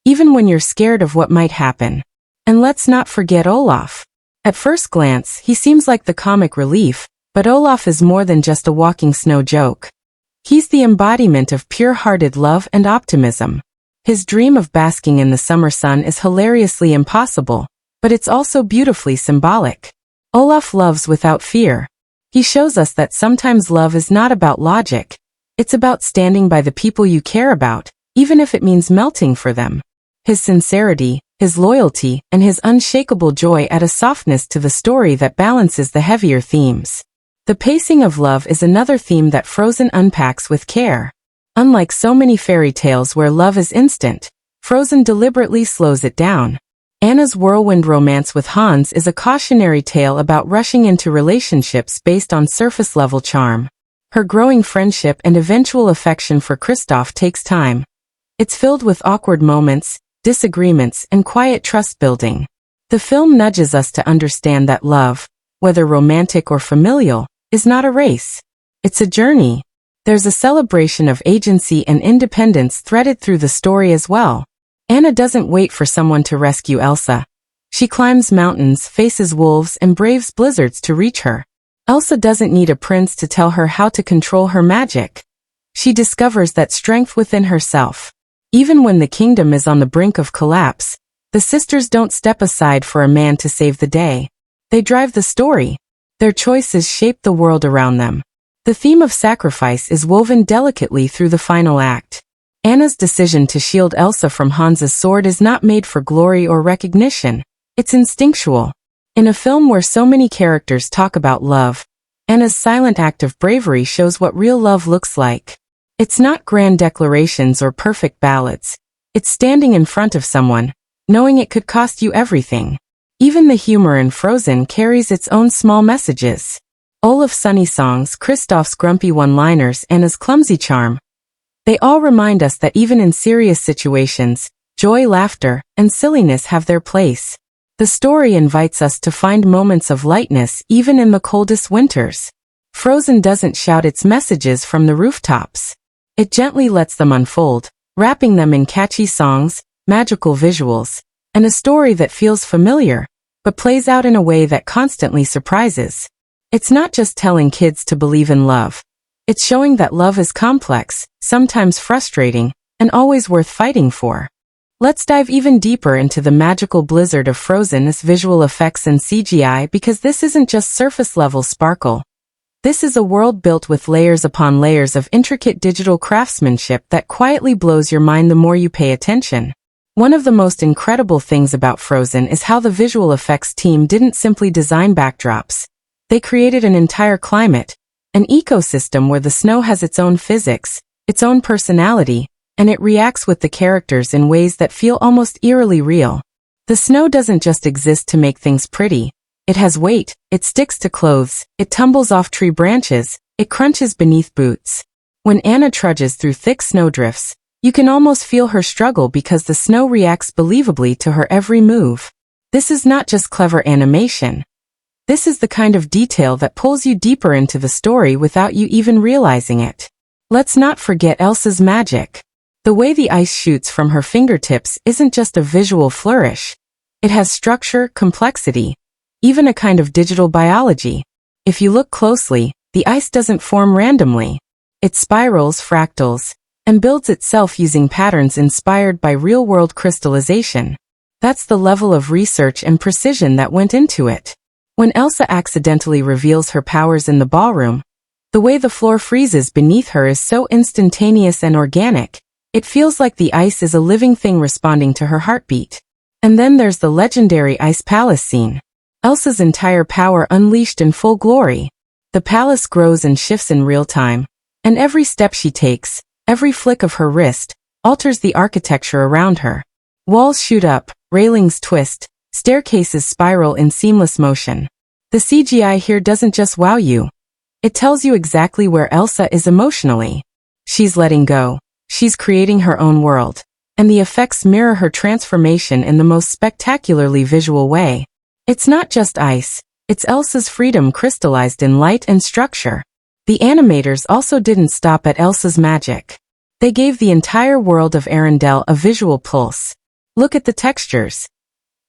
even when you're scared of what might happen. And let's not forget Olaf. At first glance, he seems like the comic relief, but Olaf is more than just a walking snow joke. He's the embodiment of pure-hearted love and optimism. His dream of basking in the summer sun is hilariously impossible, but it's also beautifully symbolic. Olaf loves without fear. He shows us that sometimes love is not about logic. It's about standing by the people you care about, even if it means melting for them. His sincerity, his loyalty, and his unshakable joy add a softness to the story that balances the heavier themes. The pacing of love is another theme that Frozen unpacks with care. Unlike so many fairy tales where love is instant, Frozen deliberately slows it down. Anna's whirlwind romance with Hans is a cautionary tale about rushing into relationships based on surface-level charm. Her growing friendship and eventual affection for Kristoff takes time. It's filled with awkward moments, disagreements, and quiet trust-building. The film nudges us to understand that love, whether romantic or familial, is not a race. It's a journey. There's a celebration of agency and independence threaded through the story as well. Anna doesn't wait for someone to rescue Elsa. She climbs mountains, faces wolves, and braves blizzards to reach her. Elsa doesn't need a prince to tell her how to control her magic. She discovers that strength within herself. Even when the kingdom is on the brink of collapse, the sisters don't step aside for a man to save the day. They drive the story. Their choices shape the world around them. The theme of sacrifice is woven delicately through the final act. Anna's decision to shield Elsa from Hans's sword is not made for glory or recognition. It's instinctual. In a film where so many characters talk about love, Anna's silent act of bravery shows what real love looks like. It's not grand declarations or perfect ballads. It's standing in front of someone, knowing it could cost you everything. Even the humor in Frozen carries its own small messages. Olaf's sunny songs, Kristoff's grumpy one-liners, and his clumsy charm. They all remind us that even in serious situations, joy, laughter, and silliness have their place. The story invites us to find moments of lightness even in the coldest winters. Frozen doesn't shout its messages from the rooftops. It gently lets them unfold, wrapping them in catchy songs, magical visuals, and a story that feels familiar, but plays out in a way that constantly surprises. It's not just telling kids to believe in love. It's showing that love is complex, sometimes frustrating, and always worth fighting for. Let's dive even deeper into the magical blizzard of Frozen's visual effects and CGI, because this isn't just surface-level sparkle. This is a world built with layers upon layers of intricate digital craftsmanship that quietly blows your mind the more you pay attention. One of the most incredible things about Frozen is how the visual effects team didn't simply design backdrops. They created an entire climate, an ecosystem where the snow has its own physics, its own personality, and it reacts with the characters in ways that feel almost eerily real. The snow doesn't just exist to make things pretty. It has weight, it sticks to clothes, it tumbles off tree branches, it crunches beneath boots. When Anna trudges through thick snowdrifts, you can almost feel her struggle because the snow reacts believably to her every move. This is not just clever animation. This is the kind of detail that pulls you deeper into the story without you even realizing it. Let's not forget Elsa's magic. The way the ice shoots from her fingertips isn't just a visual flourish. It has structure, complexity, even a kind of digital biology. If you look closely, the ice doesn't form randomly. It spirals, fractals, and builds itself using patterns inspired by real-world crystallization. That's the level of research and precision that went into it. When Elsa accidentally reveals her powers in the ballroom, the way the floor freezes beneath her is so instantaneous and organic. It feels like the ice is a living thing responding to her heartbeat. And then there's the legendary Ice Palace scene. Elsa's entire power unleashed in full glory. The palace grows and shifts in real time, and every step she takes, every flick of her wrist, alters the architecture around her. Walls shoot up, railings twist, staircases spiral in seamless motion. The CGI here doesn't just wow you. It tells you exactly where Elsa is emotionally. She's letting go. She's creating her own world. And the effects mirror her transformation in the most spectacularly visual way. It's not just ice. It's Elsa's freedom crystallized in light and structure. The animators also didn't stop at Elsa's magic. They gave the entire world of Arendelle a visual pulse. Look at the textures.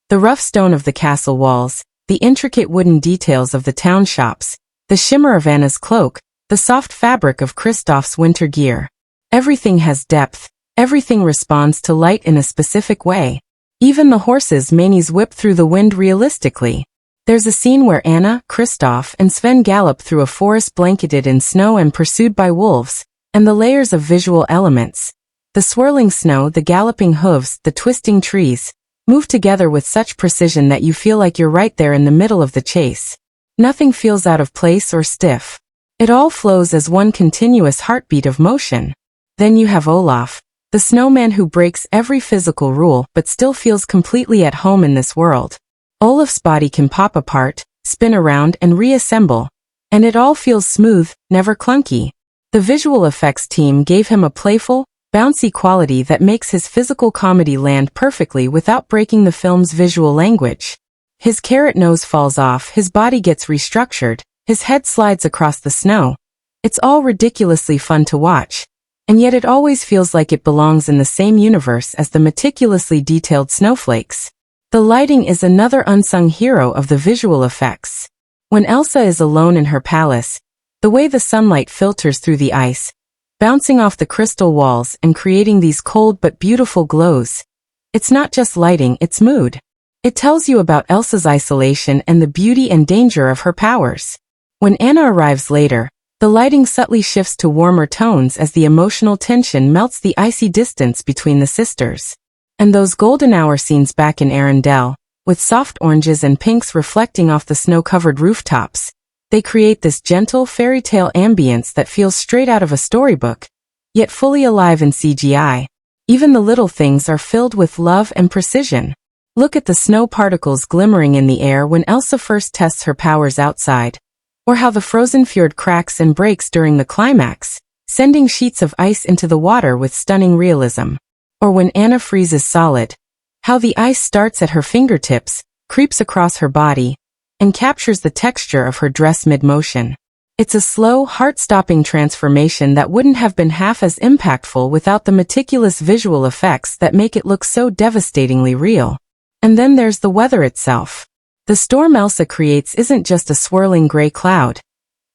The rough stone of the castle walls, the intricate wooden details of the town shops, the shimmer of Anna's cloak, the soft fabric of Kristoff's winter gear. Everything has depth, everything responds to light in a specific way. Even the horses' manes whip through the wind realistically. There's a scene where Anna, Kristoff, and Sven gallop through a forest blanketed in snow and pursued by wolves, and the layers of visual elements. The swirling snow, the galloping hooves, the twisting trees, move together with such precision that you feel like you're right there in the middle of the chase. Nothing feels out of place or stiff. It all flows as one continuous heartbeat of motion. Then you have Olaf, the snowman who breaks every physical rule but still feels completely at home in this world. Olaf's body can pop apart, spin around and reassemble, and it all feels smooth, never clunky. The visual effects team gave him a playful, bouncy quality that makes his physical comedy land perfectly without breaking the film's visual language. His carrot nose falls off, his body gets restructured, his head slides across the snow. It's all ridiculously fun to watch, and yet it always feels like it belongs in the same universe as the meticulously detailed snowflakes. The lighting is another unsung hero of the visual effects. When Elsa is alone in her palace, the way the sunlight filters through the ice, bouncing off the crystal walls and creating these cold but beautiful glows. It's not just lighting, it's mood. It tells you about Elsa's isolation and the beauty and danger of her powers. When Anna arrives later, the lighting subtly shifts to warmer tones as the emotional tension melts the icy distance between the sisters. And those golden hour scenes back in Arendelle, with soft oranges and pinks reflecting off the snow-covered rooftops, they create this gentle fairy tale ambience that feels straight out of a storybook, yet fully alive in CGI. Even the little things are filled with love and precision. Look at the snow particles glimmering in the air when Elsa first tests her powers outside, or how the frozen fjord cracks and breaks during the climax, sending sheets of ice into the water with stunning realism. Or when Anna freezes solid, how the ice starts at her fingertips, creeps across her body, and captures the texture of her dress mid-motion. It's a slow, heart-stopping transformation that wouldn't have been half as impactful without the meticulous visual effects that make it look so devastatingly real. And then there's the weather itself. The storm Elsa creates isn't just a swirling gray cloud.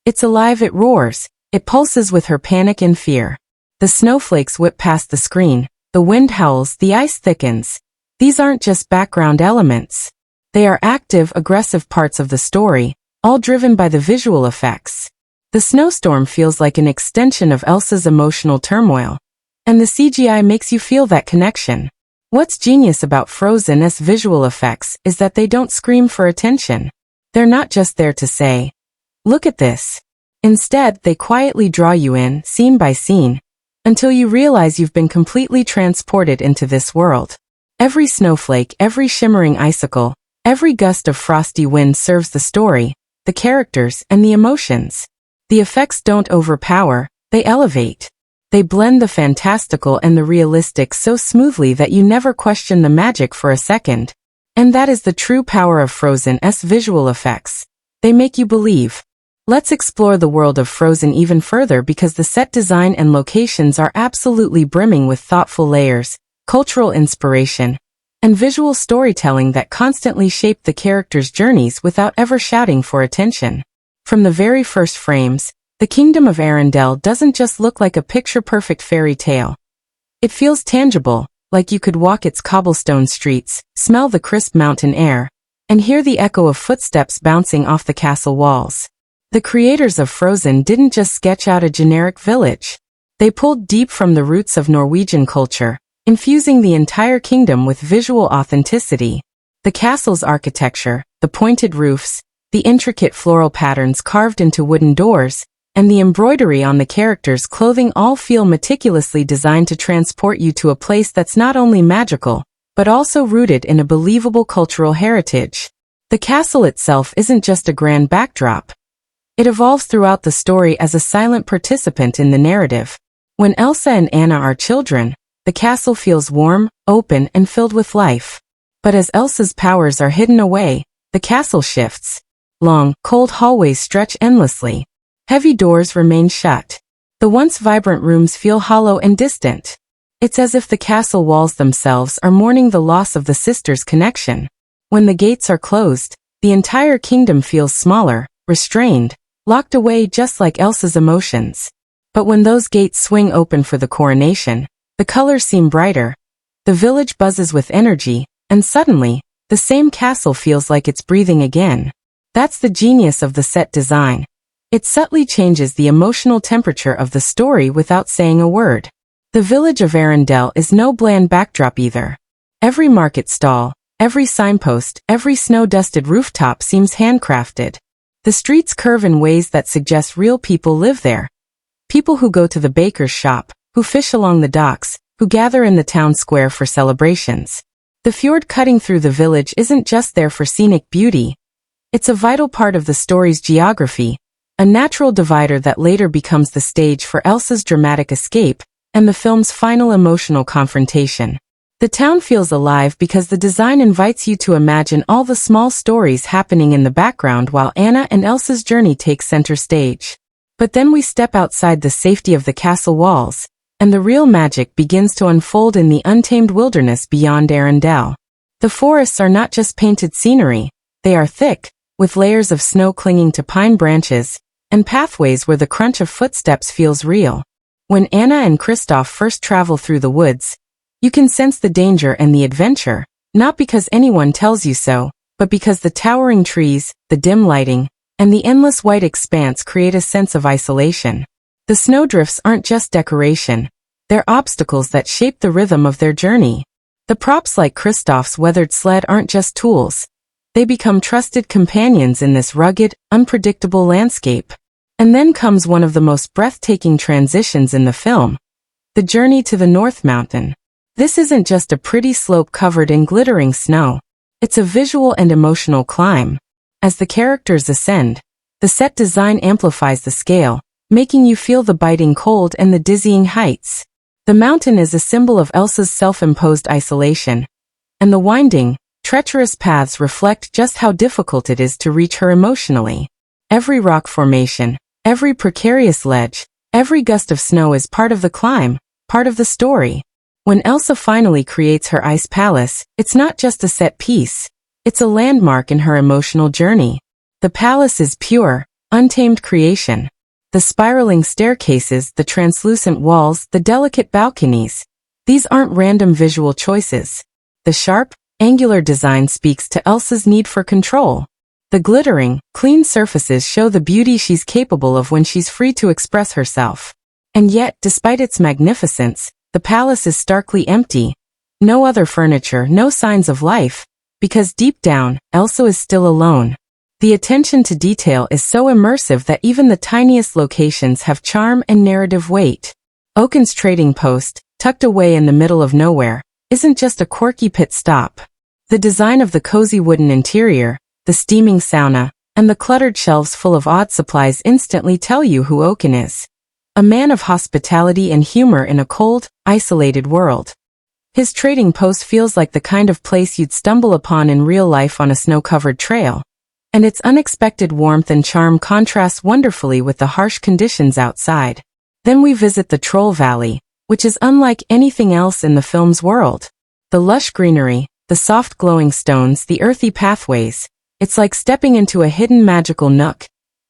It's alive, it roars, it pulses with her panic and fear. The snowflakes whip past the screen, the wind howls, the ice thickens. These aren't just background elements. They are active, aggressive parts of the story, all driven by the visual effects. The snowstorm feels like an extension of Elsa's emotional turmoil, and the CGI makes you feel that connection. What's genius about Frozen's visual effects is that they don't scream for attention. They're not just there to say, "Look at this." Instead, they quietly draw you in, scene by scene, until you realize you've been completely transported into this world. Every snowflake, every shimmering icicle, every gust of frosty wind serves the story, the characters, and the emotions. The effects don't overpower, they elevate. They blend the fantastical and the realistic so smoothly that you never question the magic for a second. And that is the true power of Frozen's visual effects. They make you believe. Let's explore the world of Frozen even further because the set design and locations are absolutely brimming with thoughtful layers, cultural inspiration, and visual storytelling that constantly shape the characters' journeys without ever shouting for attention. From the very first frames, the Kingdom of Arendelle doesn't just look like a picture-perfect fairy tale. It feels tangible, like you could walk its cobblestone streets, smell the crisp mountain air, and hear the echo of footsteps bouncing off the castle walls. The creators of Frozen didn't just sketch out a generic village. They pulled deep from the roots of Norwegian culture, infusing the entire kingdom with visual authenticity. The castle's architecture, the pointed roofs, the intricate floral patterns carved into wooden doors, and the embroidery on the characters' clothing all feel meticulously designed to transport you to a place that's not only magical, but also rooted in a believable cultural heritage. The castle itself isn't just a grand backdrop. It evolves throughout the story as a silent participant in the narrative. When Elsa and Anna are children, the castle feels warm, open, and filled with life. But as Elsa's powers are hidden away, the castle shifts. Long, cold hallways stretch endlessly. Heavy doors remain shut. The once vibrant rooms feel hollow and distant. It's as if the castle walls themselves are mourning the loss of the sisters' connection. When the gates are closed, the entire kingdom feels smaller, restrained, locked away just like Elsa's emotions. But when those gates swing open for the coronation, the colors seem brighter. The village buzzes with energy, and suddenly, the same castle feels like it's breathing again. That's the genius of the set design. It subtly changes the emotional temperature of the story without saying a word. The village of Arendelle is no bland backdrop either. Every market stall, every signpost, every snow-dusted rooftop seems handcrafted. The streets curve in ways that suggest real people live there. People who go to the baker's shop, who fish along the docks, who gather in the town square for celebrations. The fjord cutting through the village isn't just there for scenic beauty. It's a vital part of the story's geography, a natural divider that later becomes the stage for Elsa's dramatic escape and the film's final emotional confrontation. The town feels alive because the design invites you to imagine all the small stories happening in the background while Anna and Elsa's journey takes center stage. But then we step outside the safety of the castle walls, and the real magic begins to unfold in the untamed wilderness beyond Arendelle. The forests are not just painted scenery, they are thick, with layers of snow clinging to pine branches, and pathways where the crunch of footsteps feels real. When Anna and Kristoff first travel through the woods, you can sense the danger and the adventure, not because anyone tells you so, but because the towering trees, the dim lighting, and the endless white expanse create a sense of isolation. The snowdrifts aren't just decoration, they're obstacles that shape the rhythm of their journey. The props like Kristoff's weathered sled aren't just tools. They become trusted companions in this rugged, unpredictable landscape. And then comes one of the most breathtaking transitions in the film. The journey to the North Mountain. This isn't just a pretty slope covered in glittering snow. It's a visual and emotional climb. As the characters ascend, the set design amplifies the scale, making you feel the biting cold and the dizzying heights. The mountain is a symbol of Elsa's self-imposed isolation, and the winding, treacherous paths reflect just how difficult it is to reach her emotionally. Every rock formation, every precarious ledge, every gust of snow is part of the climb, part of the story. When Elsa finally creates her ice palace, it's not just a set piece. It's a landmark in her emotional journey. The palace is pure, untamed creation. The spiraling staircases, the translucent walls, the delicate balconies. These aren't random visual choices. The sharp, angular design speaks to Elsa's need for control. The glittering, clean surfaces show the beauty she's capable of when she's free to express herself. And yet, despite its magnificence, the palace is starkly empty. No other furniture, no signs of life, because deep down, Elsa is still alone. The attention to detail is so immersive that even the tiniest locations have charm and narrative weight. Oaken's trading post, tucked away in the middle of nowhere, isn't just a quirky pit stop. The design of the cozy wooden interior, the steaming sauna, and the cluttered shelves full of odd supplies instantly tell you who Oaken is. A man of hospitality and humor in a cold, isolated world. His trading post feels like the kind of place you'd stumble upon in real life on a snow-covered trail, and its unexpected warmth and charm contrasts wonderfully with the harsh conditions outside. Then we visit the Troll Valley, which is unlike anything else in the film's world. The lush greenery, the soft glowing stones, the earthy pathways, it's like stepping into a hidden magical nook.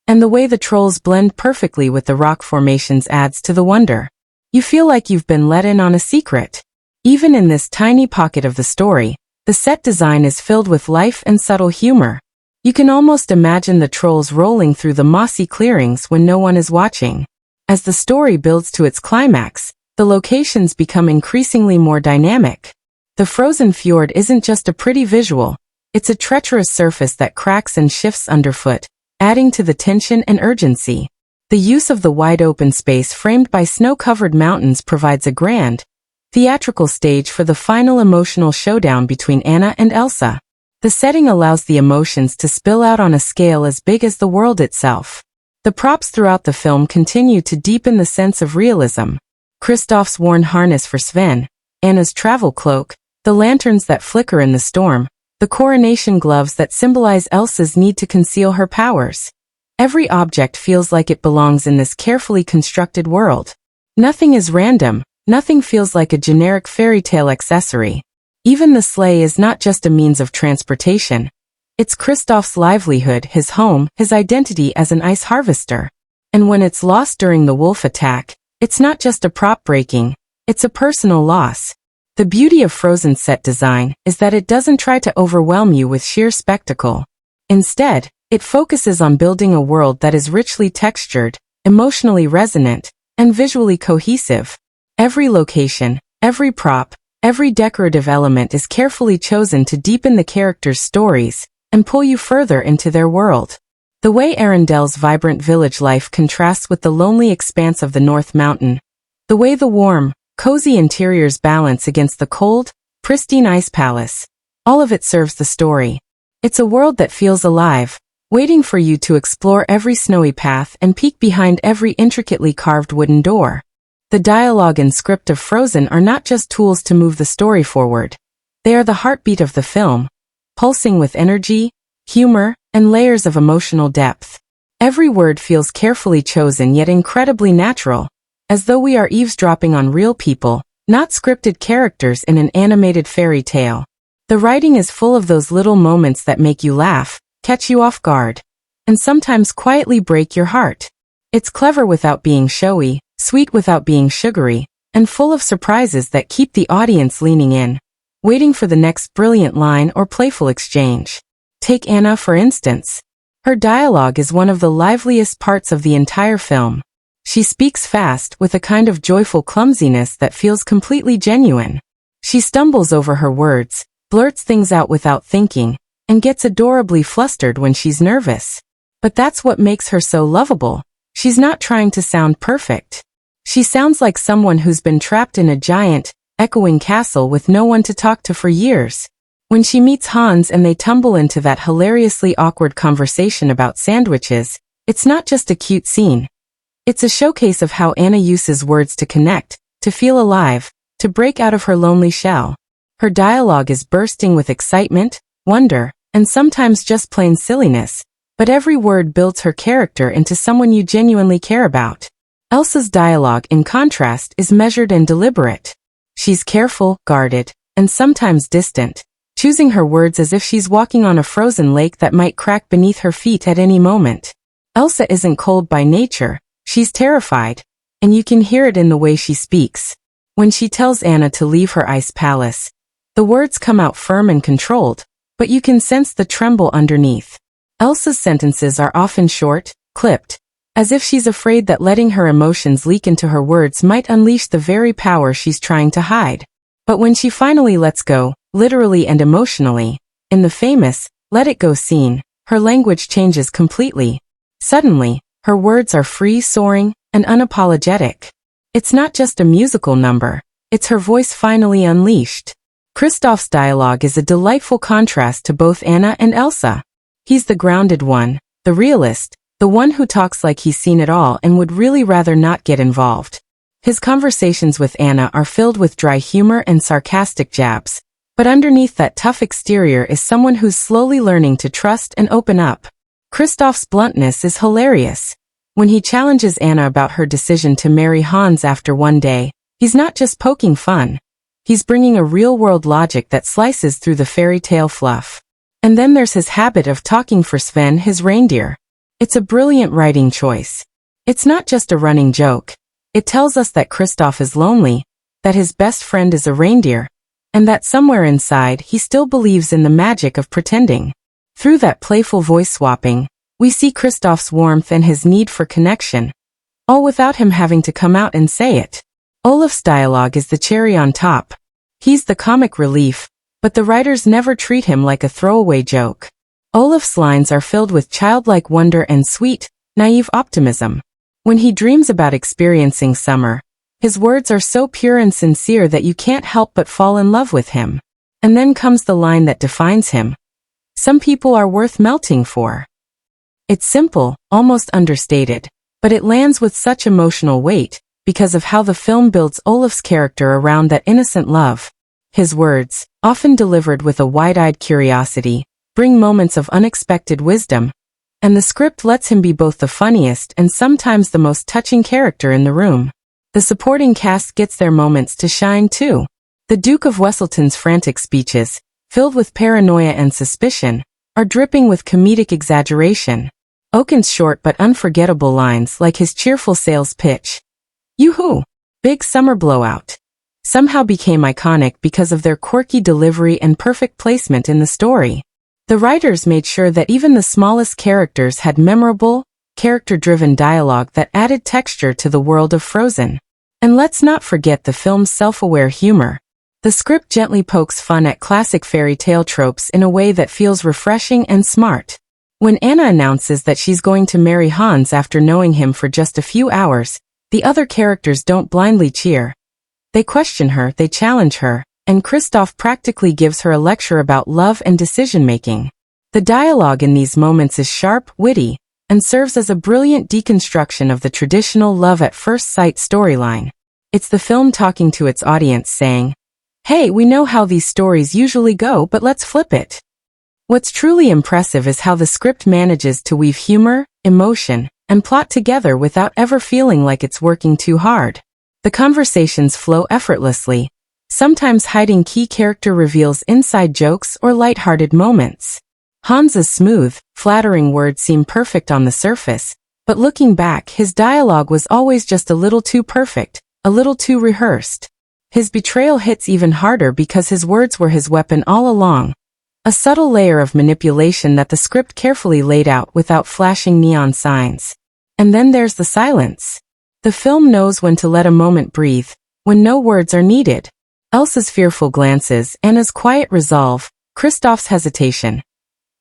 And the way the trolls blend perfectly with the rock formations adds to the wonder. You feel like you've been let in on a secret. Even in this tiny pocket of the story, the set design is filled with life and subtle humor. You can almost imagine the trolls rolling through the mossy clearings when no one is watching. As the story builds to its climax, the locations become increasingly more dynamic. The frozen fjord isn't just a pretty visual, it's a treacherous surface that cracks and shifts underfoot, adding to the tension and urgency. The use of the wide open space framed by snow-covered mountains provides a grand, theatrical stage for the final emotional showdown between Anna and Elsa. The setting allows the emotions to spill out on a scale as big as the world itself. The props throughout the film continue to deepen the sense of realism. Kristoff's worn harness for Sven, Anna's travel cloak, the lanterns that flicker in the storm, the coronation gloves that symbolize Elsa's need to conceal her powers. Every object feels like it belongs in this carefully constructed world. Nothing is random, nothing feels like a generic fairy tale accessory. Even the sleigh is not just a means of transportation. It's Kristoff's livelihood, his home, his identity as an ice harvester. And when it's lost during the wolf attack, it's not just a prop breaking, it's a personal loss. The beauty of Frozen's set design is that it doesn't try to overwhelm you with sheer spectacle. Instead, it focuses on building a world that is richly textured, emotionally resonant, and visually cohesive. Every location, every prop, every decorative element is carefully chosen to deepen the characters' stories and pull you further into their world. The way Arendelle's vibrant village life contrasts with the lonely expanse of the North Mountain, the way the warm, cozy interiors balance against the cold, pristine ice palace, all of it serves the story. It's a world that feels alive, waiting for you to explore every snowy path and peek behind every intricately carved wooden door. The dialogue and script of Frozen are not just tools to move the story forward. They are the heartbeat of the film, pulsing with energy, humor, and layers of emotional depth. Every word feels carefully chosen yet incredibly natural, as though we are eavesdropping on real people, not scripted characters in an animated fairy tale. The writing is full of those little moments that make you laugh, catch you off guard, and sometimes quietly break your heart. It's clever without being showy, sweet without being sugary, and full of surprises that keep the audience leaning in, waiting for the next brilliant line or playful exchange. Take Anna for instance. Her dialogue is one of the liveliest parts of the entire film. She speaks fast with a kind of joyful clumsiness that feels completely genuine. She stumbles over her words, blurts things out without thinking, and gets adorably flustered when she's nervous. But that's what makes her so lovable. She's not trying to sound perfect. She sounds like someone who's been trapped in a giant, echoing castle with no one to talk to for years. When she meets Hans and they tumble into that hilariously awkward conversation about sandwiches, it's not just a cute scene. It's a showcase of how Anna uses words to connect, to feel alive, to break out of her lonely shell. Her dialogue is bursting with excitement, wonder, and sometimes just plain silliness, but every word builds her character into someone you genuinely care about. Elsa's dialogue, in contrast, is measured and deliberate. She's careful, guarded, and sometimes distant, choosing her words as if she's walking on a frozen lake that might crack beneath her feet at any moment. Elsa isn't cold by nature, she's terrified, and you can hear it in the way she speaks. When she tells Anna to leave her ice palace, the words come out firm and controlled, but you can sense the tremble underneath. Elsa's sentences are often short, clipped, as if she's afraid that letting her emotions leak into her words might unleash the very power she's trying to hide. But when she finally lets go, literally and emotionally, in the famous Let It Go scene, her language changes completely. Suddenly, her words are free, soaring, and unapologetic. It's not just a musical number, it's her voice finally unleashed. Kristoff's dialogue is a delightful contrast to both Anna and Elsa. He's the grounded one, the realist, the one who talks like he's seen it all and would really rather not get involved. His conversations with Anna are filled with dry humor and sarcastic jabs, but underneath that tough exterior is someone who's slowly learning to trust and open up. Kristoff's bluntness is hilarious. When he challenges Anna about her decision to marry Hans after one day, he's not just poking fun. He's bringing a real-world logic that slices through the fairy tale fluff. And then there's his habit of talking for Sven, his reindeer. It's a brilliant writing choice. It's not just a running joke. It tells us that Kristoff is lonely, that his best friend is a reindeer, and that somewhere inside he still believes in the magic of pretending. Through that playful voice swapping, we see Kristoff's warmth and his need for connection, all without him having to come out and say it. Olaf's dialogue is the cherry on top. He's the comic relief, but the writers never treat him like a throwaway joke. Olaf's lines are filled with childlike wonder and sweet, naive optimism. When he dreams about experiencing summer, his words are so pure and sincere that you can't help but fall in love with him. And then comes the line that defines him. Some people are worth melting for. It's simple, almost understated, but it lands with such emotional weight because of how the film builds Olaf's character around that innocent love. His words, often delivered with a wide-eyed curiosity, bring moments of unexpected wisdom, and the script lets him be both the funniest and sometimes the most touching character in the room. The supporting cast gets their moments to shine too. The Duke of Weselton's frantic speeches, filled with paranoia and suspicion, are dripping with comedic exaggeration. Oaken's short but unforgettable lines like his cheerful sales pitch, "Yoo-hoo! Big summer blowout," somehow became iconic because of their quirky delivery and perfect placement in the story. The writers made sure that even the smallest characters had memorable, character-driven dialogue that added texture to the world of Frozen. And let's not forget the film's self-aware humor. The script gently pokes fun at classic fairy tale tropes in a way that feels refreshing and smart. When Anna announces that she's going to marry Hans after knowing him for just a few hours, the other characters don't blindly cheer. They question her, they challenge her, and Kristoff practically gives her a lecture about love and decision-making. The dialogue in these moments is sharp, witty, and serves as a brilliant deconstruction of the traditional love at first sight storyline. It's the film talking to its audience saying, "Hey, we know how these stories usually go, but let's flip it." What's truly impressive is how the script manages to weave humor, emotion, and plot together without ever feeling like it's working too hard. The conversations flow effortlessly, sometimes hiding key character reveals, inside jokes, or lighthearted moments. Hans's smooth, flattering words seem perfect on the surface, but looking back, his dialogue was always just a little too perfect, a little too rehearsed. His betrayal hits even harder because his words were his weapon all along, a subtle layer of manipulation that the script carefully laid out without flashing neon signs. And then there's the silence. The film knows when to let a moment breathe, when no words are needed. Elsa's fearful glances, Anna's quiet resolve, Kristoff's hesitation.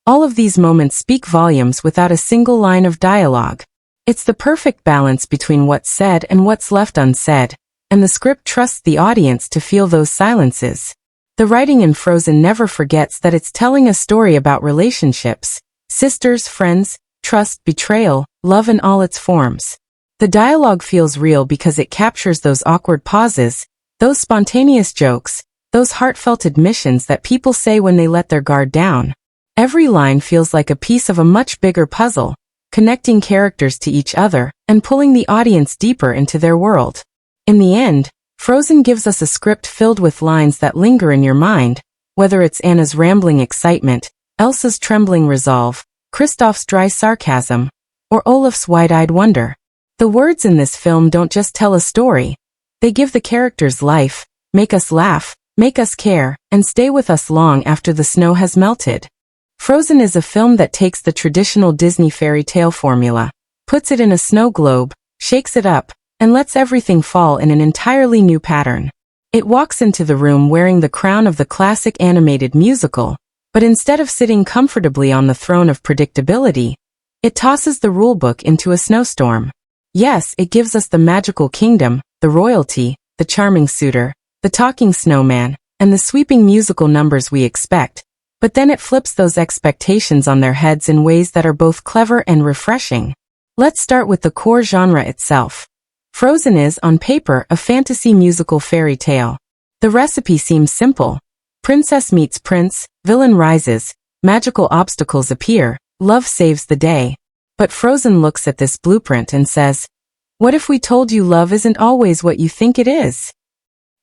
All of these moments speak volumes without a single line of dialogue. It's the perfect balance between what's said and what's left unsaid, and the script trusts the audience to feel those silences. The writing in Frozen never forgets that it's telling a story about relationships, sisters, friends, trust, betrayal, love in all its forms. The dialogue feels real because it captures those awkward pauses, those spontaneous jokes, those heartfelt admissions that people say when they let their guard down. Every line feels like a piece of a much bigger puzzle, connecting characters to each other and pulling the audience deeper into their world. In the end, Frozen gives us a script filled with lines that linger in your mind, whether it's Anna's rambling excitement, Elsa's trembling resolve, Kristoff's dry sarcasm, or Olaf's wide-eyed wonder. The words in this film don't just tell a story, they give the characters life, make us laugh, make us care, and stay with us long after the snow has melted. Frozen is a film that takes the traditional Disney fairy tale formula, puts it in a snow globe, shakes it up, and lets everything fall in an entirely new pattern. It walks into the room wearing the crown of the classic animated musical, but instead of sitting comfortably on the throne of predictability, it tosses the rulebook into a snowstorm. Yes, it gives us the magical kingdom, the royalty, the charming suitor, the talking snowman, and the sweeping musical numbers we expect, but then it flips those expectations on their heads in ways that are both clever and refreshing. Let's start with the core genre itself. Frozen is, on paper, a fantasy musical fairy tale. The recipe seems simple. Princess meets prince, villain rises, magical obstacles appear, love saves the day. But Frozen looks at this blueprint and says, what if we told you love isn't always what you think it is?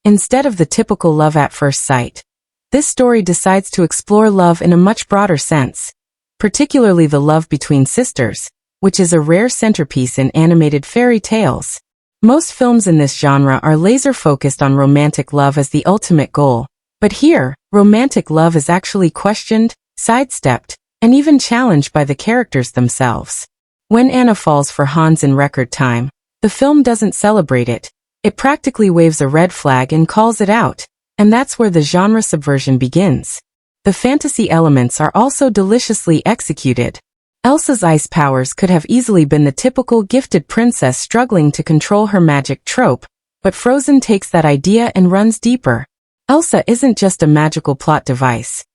Instead of the typical love at first sight, this story decides to explore love in a much broader sense, particularly the love between sisters, which is a rare centerpiece in animated fairy tales. Most films in this genre are laser-focused on romantic love as the ultimate goal, but here, romantic love is actually questioned, sidestepped, and even challenged by the characters themselves. When Anna falls for Hans in record time, the film doesn't celebrate it. It practically waves a red flag and calls it out, and that's where the genre subversion begins. The fantasy elements are also deliciously executed. Elsa's ice powers could have easily been the typical gifted princess struggling to control her magic trope, but Frozen takes that idea and runs deeper. Elsa isn't just a magical plot device.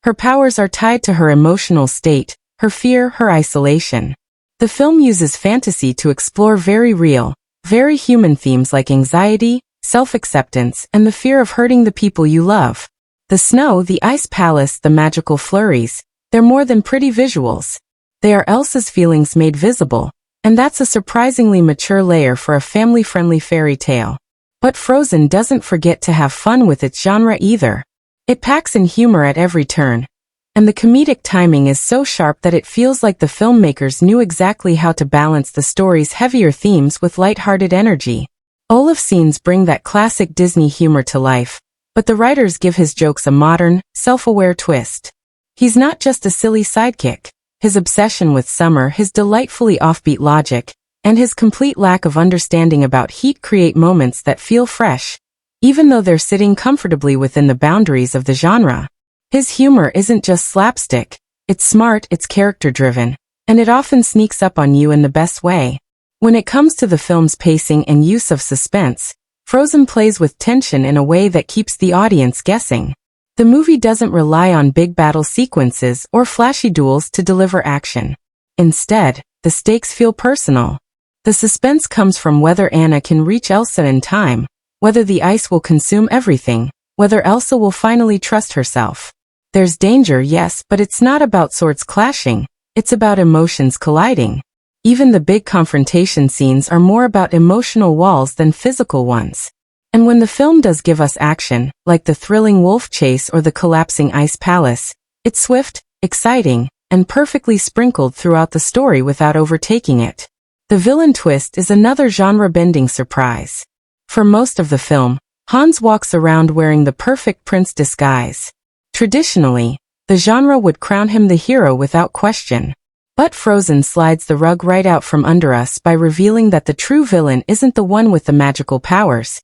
Her powers are tied to her emotional state, her fear, her isolation. The film uses fantasy to explore very real, very human themes like anxiety, self-acceptance, and the fear of hurting the people you love. The snow, the ice palace, the magical flurries, they're more than pretty visuals. They are Elsa's feelings made visible, and that's a surprisingly mature layer for a family-friendly fairy tale. But Frozen doesn't forget to have fun with its genre either. It packs in humor at every turn, and the comedic timing is so sharp that it feels like the filmmakers knew exactly how to balance the story's heavier themes with lighthearted energy. Olaf's scenes bring that classic Disney humor to life, but the writers give his jokes a modern, self-aware twist. He's not just a silly sidekick. His obsession with summer, his delightfully offbeat logic, and his complete lack of understanding about heat create moments that feel fresh, even though they're sitting comfortably within the boundaries of the genre. His humor isn't just slapstick, it's smart, it's character-driven, and it often sneaks up on you in the best way. When it comes to the film's pacing and use of suspense, Frozen plays with tension in a way that keeps the audience guessing. The movie doesn't rely on big battle sequences or flashy duels to deliver action. Instead, the stakes feel personal. The suspense comes from whether Anna can reach Elsa in time, whether the ice will consume everything, whether Elsa will finally trust herself. There's danger, yes, but it's not about swords clashing, it's about emotions colliding. Even the big confrontation scenes are more about emotional walls than physical ones. And when the film does give us action, like the thrilling wolf chase or the collapsing ice palace, it's swift, exciting, and perfectly sprinkled throughout the story without overtaking it. The villain twist is another genre-bending surprise. For most of the film, Hans walks around wearing the perfect prince disguise. Traditionally, the genre would crown him the hero without question. But Frozen slides the rug right out from under us by revealing that the true villain isn't the one with the magical powers.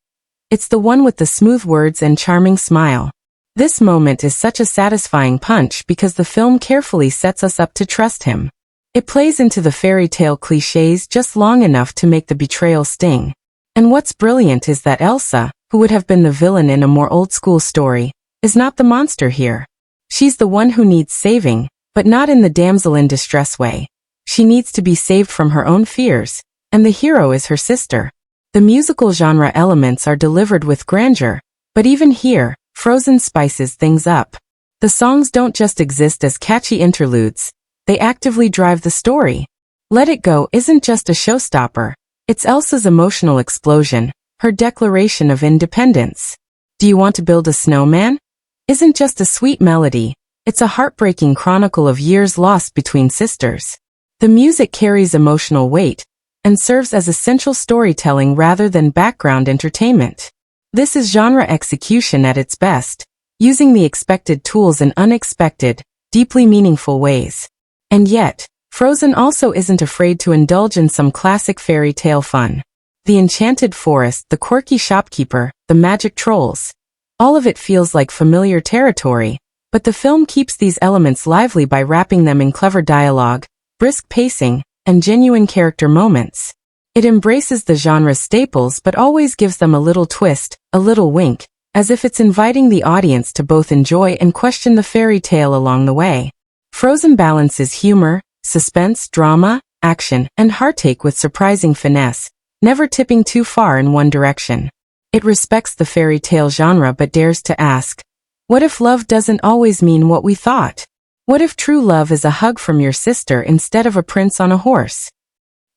It's the one with the smooth words and charming smile. This moment is such a satisfying punch because the film carefully sets us up to trust him. It plays into the fairy tale clichés just long enough to make the betrayal sting. And what's brilliant is that Elsa, who would have been the villain in a more old-school story, is not the monster here. She's the one who needs saving, but not in the damsel in distress way. She needs to be saved from her own fears, and the hero is her sister. The musical genre elements are delivered with grandeur, but even here, Frozen spices things up. The songs don't just exist as catchy interludes, they actively drive the story. Let It Go isn't just a showstopper, it's Elsa's emotional explosion, her declaration of independence. Do You Want to Build a Snowman? Isn't just a sweet melody, it's a heartbreaking chronicle of years lost between sisters. The music carries emotional weight, and serves as essential storytelling rather than background entertainment. This is genre execution at its best, using the expected tools in unexpected, deeply meaningful ways. And yet, Frozen also isn't afraid to indulge in some classic fairy tale fun. the enchanted forest, the quirky shopkeeper, the magic trolls. All of it feels like familiar territory, but the film keeps these elements lively by wrapping them in clever dialogue, brisk pacing, and genuine character moments. It embraces the genre's staples but always gives them a little twist, a little wink, as if it's inviting the audience to both enjoy and question the fairy tale along the way. Frozen balances humor, suspense, drama, action, and heartache with surprising finesse, never tipping too far in one direction. It respects the fairy tale genre but dares to ask, what if love doesn't always mean what we thought? What if true love is a hug from your sister instead of a prince on a horse?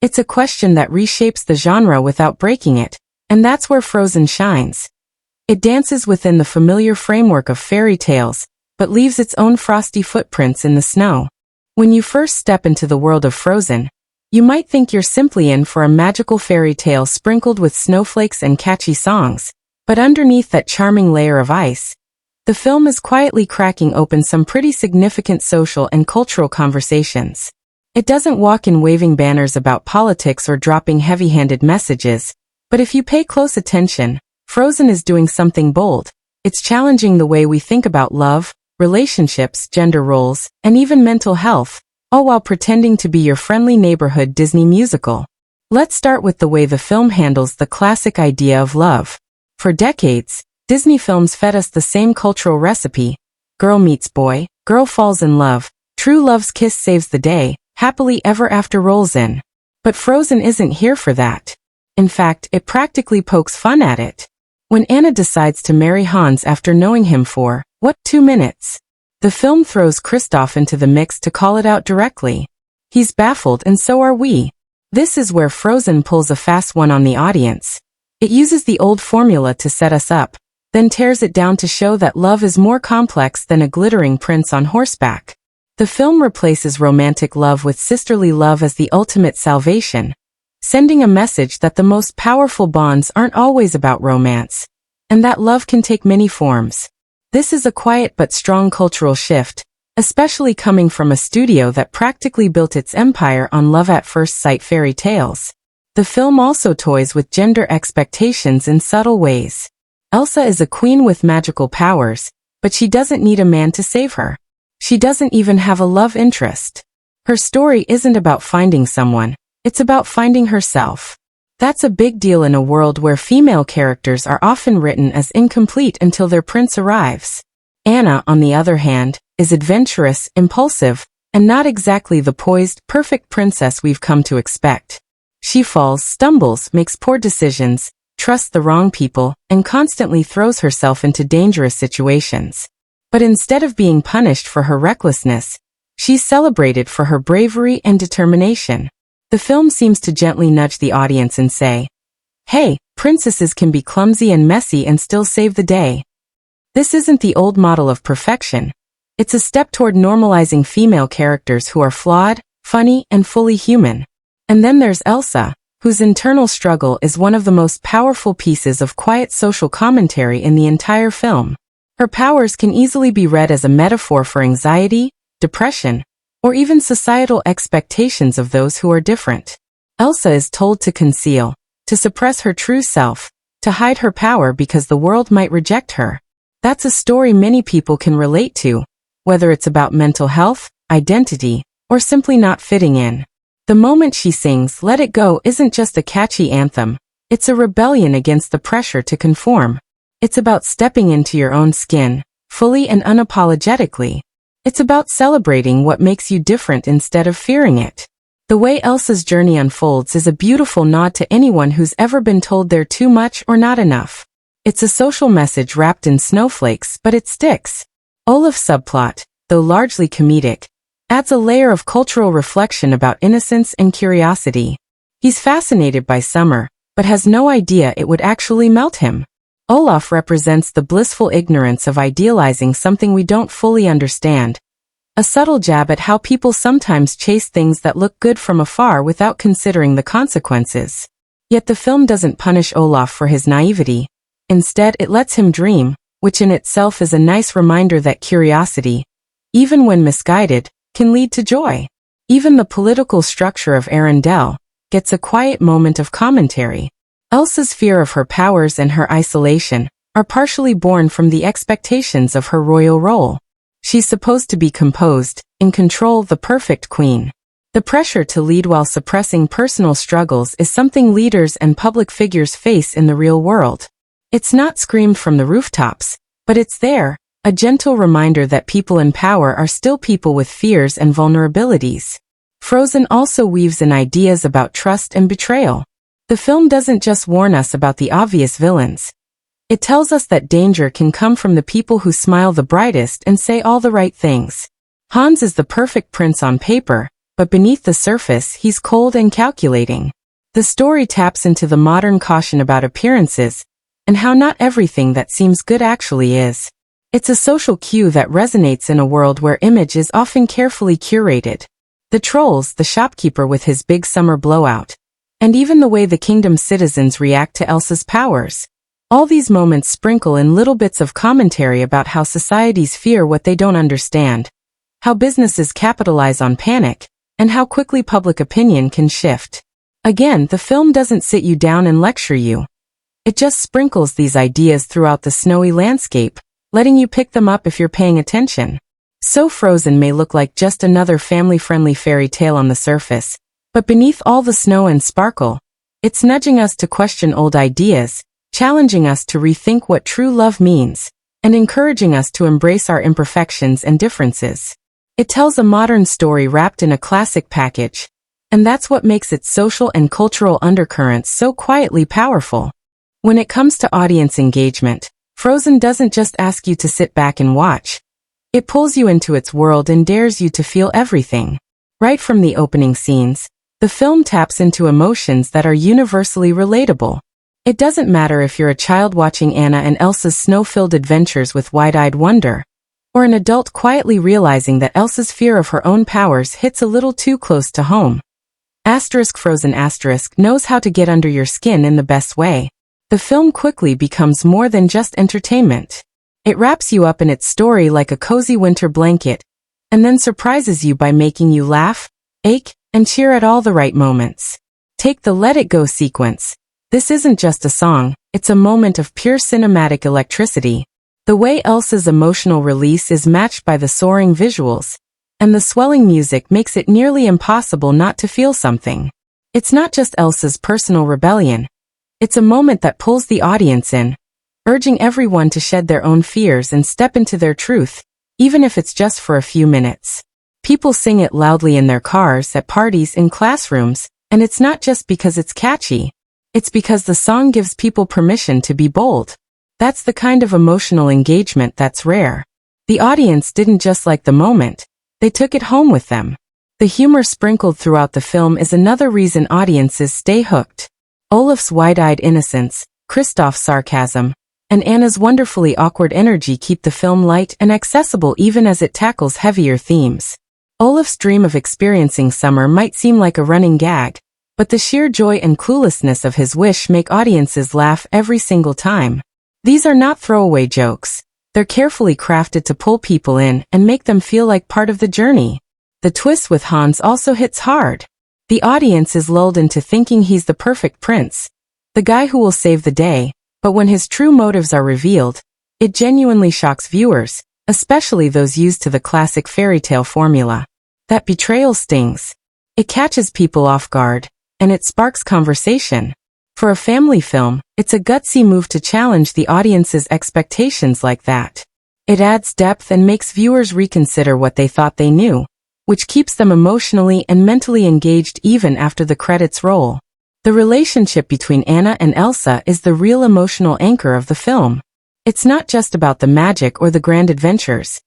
It's a question that reshapes the genre without breaking it, and that's where Frozen shines. It dances within the familiar framework of fairy tales, but leaves its own frosty footprints in the snow. When you first step into the world of Frozen, you might think you're simply in for a magical fairy tale sprinkled with snowflakes and catchy songs, but underneath that charming layer of ice, the film is quietly cracking open some pretty significant social and cultural conversations. It doesn't walk in waving banners about politics or dropping heavy-handed messages, but if you pay close attention, Frozen is doing something bold. It's challenging the way we think about love, relationships, gender roles, and even mental health, all while pretending to be your friendly neighborhood Disney musical. Let's start with the way the film handles the classic idea of love. For decades, Disney films fed us the same cultural recipe: girl meets boy, girl falls in love, true love's kiss saves the day, happily ever after rolls in. But Frozen isn't here for that. In fact, it practically pokes fun at it. When Anna decides to marry Hans after knowing him for, 2 minutes? The film throws Kristoff into the mix to call it out directly. He's baffled and so are we. This is where Frozen pulls a fast one on the audience. It uses the old formula to set us up, then tears it down to show that love is more complex than a glittering prince on horseback. The film replaces romantic love with sisterly love as the ultimate salvation, sending a message that the most powerful bonds aren't always about romance, and that love can take many forms. This is a quiet but strong cultural shift, especially coming from a studio that practically built its empire on love at first sight fairy tales. The film also toys with gender expectations in subtle ways. Elsa is a queen with magical powers, but she doesn't need a man to save her. She doesn't even have a love interest. Her story isn't about finding someone, it's about finding herself. That's a big deal in a world where female characters are often written as incomplete until their prince arrives. Anna, on the other hand, is adventurous, impulsive, and not exactly the poised, perfect princess we've come to expect. She falls, stumbles, makes poor decisions, trusts the wrong people, and constantly throws herself into dangerous situations. But instead of being punished for her recklessness, she's celebrated for her bravery and determination. The film seems to gently nudge the audience and say, hey, princesses can be clumsy and messy and still save the day. This isn't the old model of perfection. It's a step toward normalizing female characters who are flawed, funny, and fully human. And then there's Elsa, whose internal struggle is one of the most powerful pieces of quiet social commentary in the entire film. Her powers can easily be read as a metaphor for anxiety, depression, or even societal expectations of those who are different. Elsa is told to conceal, to suppress her true self, to hide her power because the world might reject her. That's a story many people can relate to, whether it's about mental health, identity, or simply not fitting in. The moment she sings Let It Go isn't just a catchy anthem, it's a rebellion against the pressure to conform. It's about stepping into your own skin, fully and unapologetically. It's about celebrating what makes you different instead of fearing it. The way Elsa's journey unfolds is a beautiful nod to anyone who's ever been told they're too much or not enough. It's a social message wrapped in snowflakes, but it sticks. Olaf's subplot, though largely comedic, adds a layer of cultural reflection about innocence and curiosity. He's fascinated by summer, but has no idea it would actually melt him. Olaf represents the blissful ignorance of idealizing something we don't fully understand. A subtle jab at how people sometimes chase things that look good from afar without considering the consequences. Yet the film doesn't punish Olaf for his naivety. Instead, it lets him dream, which in itself is a nice reminder that curiosity, even when misguided, can lead to joy. Even the political structure of Arendelle gets a quiet moment of commentary. Elsa's fear of her powers and her isolation are partially born from the expectations of her royal role. She's supposed to be composed, in control, the perfect queen. The pressure to lead while suppressing personal struggles is something leaders and public figures face in the real world. It's not screamed from the rooftops, but it's there, a gentle reminder that people in power are still people with fears and vulnerabilities. Frozen also weaves in ideas about trust and betrayal. The film doesn't just warn us about the obvious villains. It tells us that danger can come from the people who smile the brightest and say all the right things. Hans is the perfect prince on paper, but beneath the surface he's cold and calculating. The story taps into the modern caution about appearances, and how not everything that seems good actually is. It's a social cue that resonates in a world where image is often carefully curated. The trolls, the shopkeeper with his big summer blowout, and even the way the kingdom's citizens react to Elsa's powers. All these moments sprinkle in little bits of commentary about how societies fear what they don't understand, how businesses capitalize on panic, and how quickly public opinion can shift. Again, the film doesn't sit you down and lecture you. It just sprinkles these ideas throughout the snowy landscape, letting you pick them up if you're paying attention. So Frozen may look like just another family-friendly fairy tale on the surface, but beneath all the snow and sparkle, it's nudging us to question old ideas, challenging us to rethink what true love means, and encouraging us to embrace our imperfections and differences. It tells a modern story wrapped in a classic package, and that's what makes its social and cultural undercurrents so quietly powerful. When it comes to audience engagement, Frozen doesn't just ask you to sit back and watch. It pulls you into its world and dares you to feel everything. Right from the opening scenes, the film taps into emotions that are universally relatable. It doesn't matter if you're a child watching Anna and Elsa's snow-filled adventures with wide-eyed wonder, or an adult quietly realizing that Elsa's fear of her own powers hits a little too close to home. Frozen knows how to get under your skin in the best way. The film quickly becomes more than just entertainment. It wraps you up in its story like a cozy winter blanket, and then surprises you by making you laugh, ache, and cheer at all the right moments. Take the Let It Go sequence. This isn't just a song, it's a moment of pure cinematic electricity. The way Elsa's emotional release is matched by the soaring visuals, and the swelling music makes it nearly impossible not to feel something. It's not just Elsa's personal rebellion. It's a moment that pulls the audience in, urging everyone to shed their own fears and step into their truth, even if it's just for a few minutes. People sing it loudly in their cars, at parties, in classrooms, and it's not just because it's catchy. It's because the song gives people permission to be bold. That's the kind of emotional engagement that's rare. The audience didn't just like the moment, they took it home with them. The humor sprinkled throughout the film is another reason audiences stay hooked. Olaf's wide-eyed innocence, Kristoff's sarcasm, and Anna's wonderfully awkward energy keep the film light and accessible even as it tackles heavier themes. Olaf's dream of experiencing summer might seem like a running gag, but the sheer joy and cluelessness of his wish make audiences laugh every single time. These are not throwaway jokes. They're carefully crafted to pull people in and make them feel like part of the journey. The twist with Hans also hits hard. The audience is lulled into thinking he's the perfect prince, the guy who will save the day, but when his true motives are revealed, it genuinely shocks viewers, especially those used to the classic fairy tale formula. That betrayal stings. It catches people off guard, and it sparks conversation. For a family film, it's a gutsy move to challenge the audience's expectations like that. It adds depth and makes viewers reconsider what they thought they knew, which keeps them emotionally and mentally engaged even after the credits roll. The relationship between Anna and Elsa is the real emotional anchor of the film. It's not just about the magic or the grand adventures.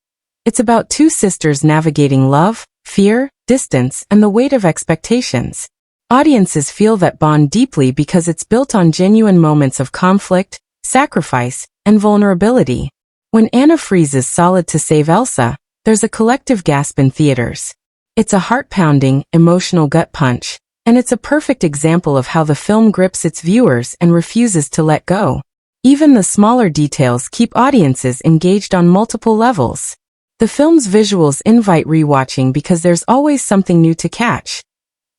It's about two sisters navigating love, fear, distance, and the weight of expectations. Audiences feel that bond deeply because it's built on genuine moments of conflict, sacrifice, and vulnerability. When Anna freezes solid to save Elsa, there's a collective gasp in theaters. It's a heart-pounding, emotional gut punch, and it's a perfect example of how the film grips its viewers and refuses to let go. Even the smaller details keep audiences engaged on multiple levels. The film's visuals invite rewatching because there's always something new to catch.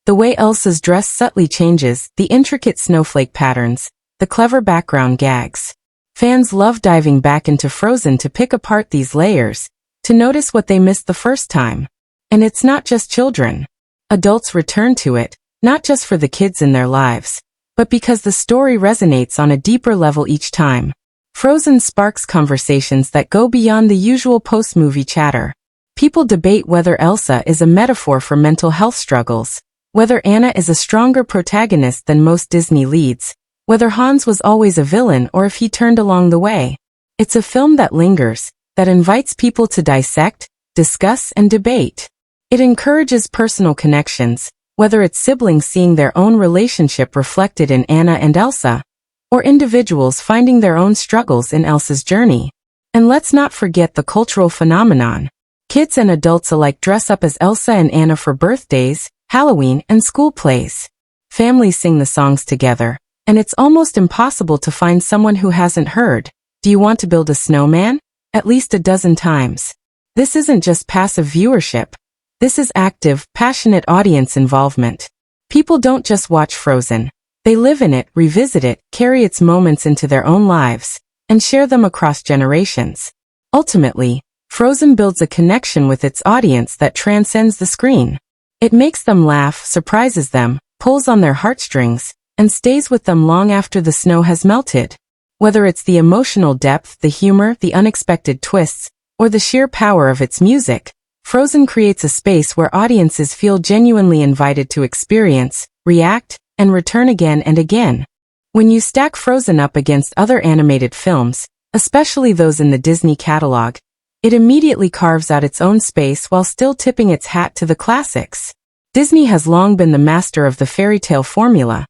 The way Elsa's dress subtly changes, the intricate snowflake patterns, the clever background gags. Fans love diving back into Frozen to pick apart these layers, to notice what they missed the first time. And it's not just children. Adults return to it, not just for the kids in their lives, but because the story resonates on a deeper level each time. Frozen sparks conversations that go beyond the usual post-movie chatter. People debate whether Elsa is a metaphor for mental health struggles, whether Anna is a stronger protagonist than most Disney leads, whether Hans was always a villain or if he turned along the way. It's a film that lingers, that invites people to dissect, discuss, and debate. It encourages personal connections, whether it's siblings seeing their own relationship reflected in Anna and Elsa, or individuals finding their own struggles in Elsa's journey. And let's not forget the cultural phenomenon. Kids and adults alike dress up as Elsa and Anna for birthdays, Halloween, and school plays. Families sing the songs together, and it's almost impossible to find someone who hasn't heard, "Do you want to build a snowman?" at least a dozen times. This isn't just passive viewership. This is active, passionate audience involvement. People don't just watch Frozen. They live in it, revisit it, carry its moments into their own lives, and share them across generations. Ultimately, Frozen builds a connection with its audience that transcends the screen. It makes them laugh, surprises them, pulls on their heartstrings, and stays with them long after the snow has melted. Whether it's the emotional depth, the humor, the unexpected twists, or the sheer power of its music, Frozen creates a space where audiences feel genuinely invited to experience, react, and return again and again. When you stack Frozen up against other animated films, especially those in the Disney catalog, it immediately carves out its own space while still tipping its hat to the classics. Disney has long been the master of the fairy tale formula.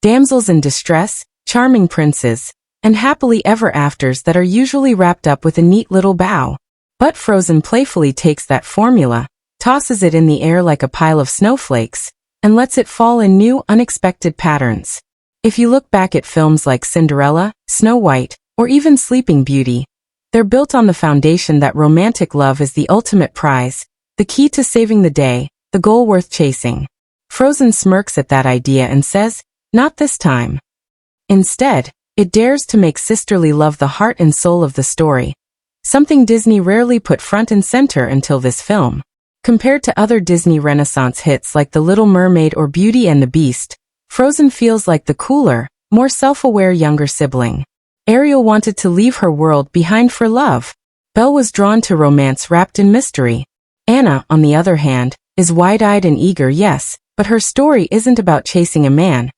Damsels in distress, charming princes, and happily ever afters that are usually wrapped up with a neat little bow. But Frozen playfully takes that formula, tosses it in the air like a pile of snowflakes, and lets it fall in new, unexpected patterns. If you look back at films like Cinderella, Snow White, or even Sleeping Beauty, they're built on the foundation that romantic love is the ultimate prize, the key to saving the day, the goal worth chasing. Frozen smirks at that idea and says, "Not this time." Instead, it dares to make sisterly love the heart and soul of the story, something Disney rarely put front and center until this film. Compared to other Disney Renaissance hits like The Little Mermaid or Beauty and the Beast, Frozen feels like the cooler, more self-aware younger sibling. Ariel wanted to leave her world behind for love. Belle was drawn to romance wrapped in mystery. Anna, on the other hand, is wide-eyed and eager, yes, but her story isn't about chasing a man.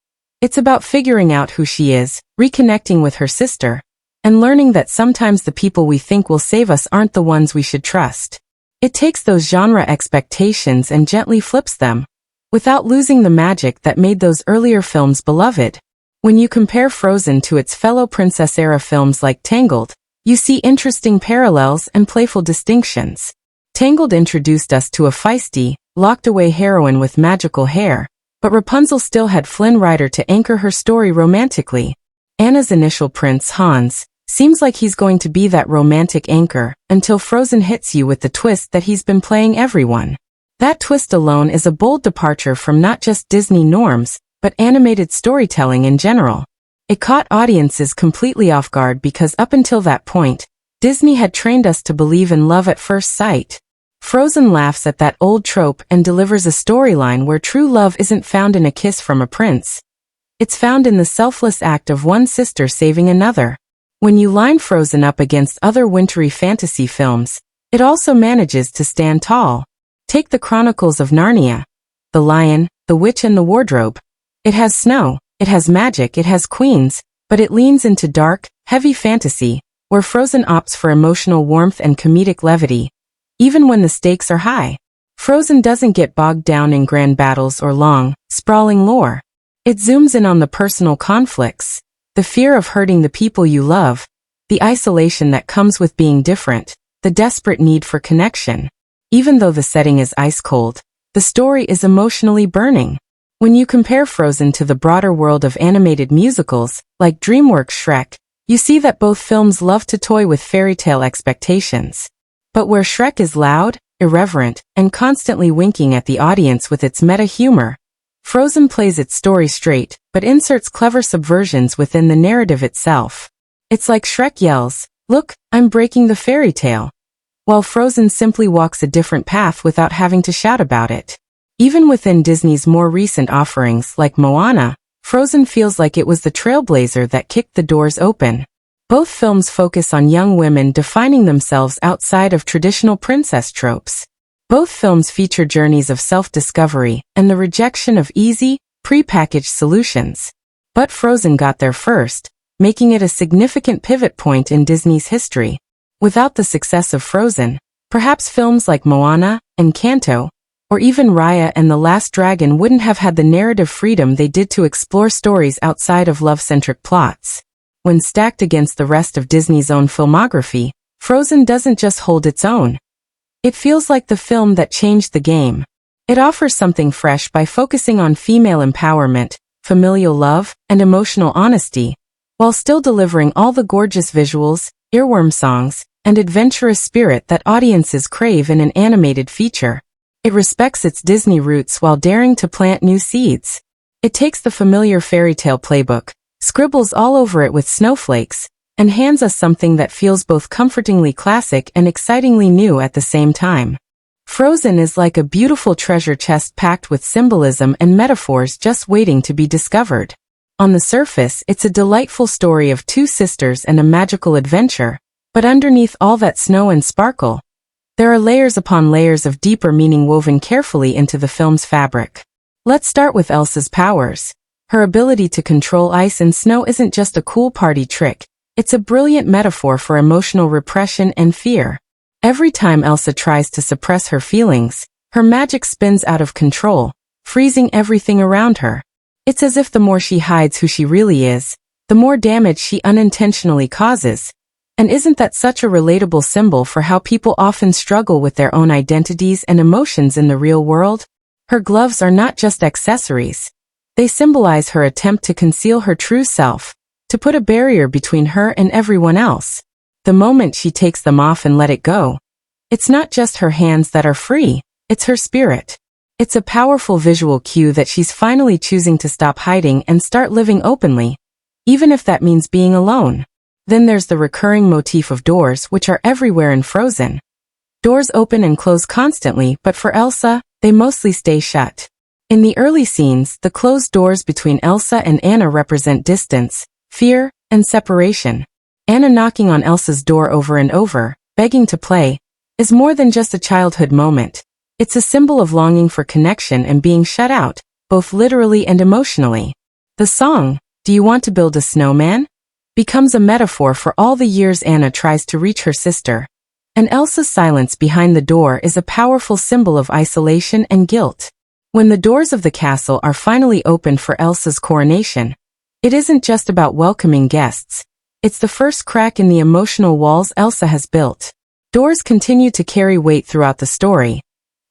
It's about figuring out who she is, reconnecting with her sister, and learning that sometimes the people we think will save us aren't the ones we should trust. It takes those genre expectations and gently flips them, without losing the magic that made those earlier films beloved. When you compare Frozen to its fellow princess-era films like Tangled, you see interesting parallels and playful distinctions. Tangled introduced us to a feisty, locked-away heroine with magical hair, but Rapunzel still had Flynn Rider to anchor her story romantically. Anna's initial prince, Hans, seems like he's going to be that romantic anchor, until Frozen hits you with the twist that he's been playing everyone. That twist alone is a bold departure from not just Disney norms, but animated storytelling in general. It caught audiences completely off guard because up until that point, Disney had trained us to believe in love at first sight. Frozen laughs at that old trope and delivers a storyline where true love isn't found in a kiss from a prince. It's found in the selfless act of one sister saving another. When you line Frozen up against other wintry fantasy films, it also manages to stand tall. Take the Chronicles of Narnia. The Lion, the Witch and the Wardrobe. It has snow, it has magic, it has queens, but it leans into dark, heavy fantasy, where Frozen opts for emotional warmth and comedic levity, even when the stakes are high. Frozen doesn't get bogged down in grand battles or long, sprawling lore. It zooms in on the personal conflicts, the fear of hurting the people you love, the isolation that comes with being different, the desperate need for connection. Even though the setting is ice cold, the story is emotionally burning. When you compare Frozen to the broader world of animated musicals, like DreamWorks' Shrek, you see that both films love to toy with fairy tale expectations. But where Shrek is loud, irreverent, and constantly winking at the audience with its meta humor, Frozen plays its story straight, but inserts clever subversions within the narrative itself. It's like Shrek yells, "Look, I'm breaking the fairy tale," while Frozen simply walks a different path without having to shout about it. Even within Disney's more recent offerings like Moana, Frozen feels like it was the trailblazer that kicked the doors open. Both films focus on young women defining themselves outside of traditional princess tropes. Both films feature journeys of self-discovery and the rejection of easy, pre-packaged solutions. But Frozen got there first, making it a significant pivot point in Disney's history. Without the success of Frozen, perhaps films like Moana, Encanto, or even Raya and the Last Dragon wouldn't have had the narrative freedom they did to explore stories outside of love-centric plots. When stacked against the rest of Disney's own filmography, Frozen doesn't just hold its own. It feels like the film that changed the game. It offers something fresh by focusing on female empowerment, familial love, and emotional honesty, while still delivering all the gorgeous visuals, earworm songs, and adventurous spirit that audiences crave in an animated feature. It respects its Disney roots while daring to plant new seeds. It takes the familiar fairy tale playbook, scribbles all over it with snowflakes, and hands us something that feels both comfortingly classic and excitingly new at the same time. Frozen is like a beautiful treasure chest packed with symbolism and metaphors just waiting to be discovered. On the surface, it's a delightful story of two sisters and a magical adventure, but underneath all that snow and sparkle, there are layers upon layers of deeper meaning woven carefully into the film's fabric. Let's start with Elsa's powers. Her ability to control ice and snow isn't just a cool party trick. It's a brilliant metaphor for emotional repression and fear. Every time Elsa tries to suppress her feelings, her magic spins out of control, freezing everything around her. It's as if the more she hides who she really is, the more damage she unintentionally causes. And isn't that such a relatable symbol for how people often struggle with their own identities and emotions in the real world? Her gloves are not just accessories. They symbolize her attempt to conceal her true self, to put a barrier between her and everyone else. The moment she takes them off and let it go, it's not just her hands that are free, it's her spirit. It's a powerful visual cue that she's finally choosing to stop hiding and start living openly, even if that means being alone. Then there's the recurring motif of doors, which are everywhere in Frozen. Doors open and close constantly, but for Elsa, they mostly stay shut. In the early scenes, the closed doors between Elsa and Anna represent distance, fear, and separation. Anna knocking on Elsa's door over and over, begging to play, is more than just a childhood moment. It's a symbol of longing for connection and being shut out, both literally and emotionally. The song, "Do You Want to Build a Snowman?" becomes a metaphor for all the years Anna tries to reach her sister. And Elsa's silence behind the door is a powerful symbol of isolation and guilt. When the doors of the castle are finally opened for Elsa's coronation, it isn't just about welcoming guests. It's the first crack in the emotional walls Elsa has built. Doors continue to carry weight throughout the story,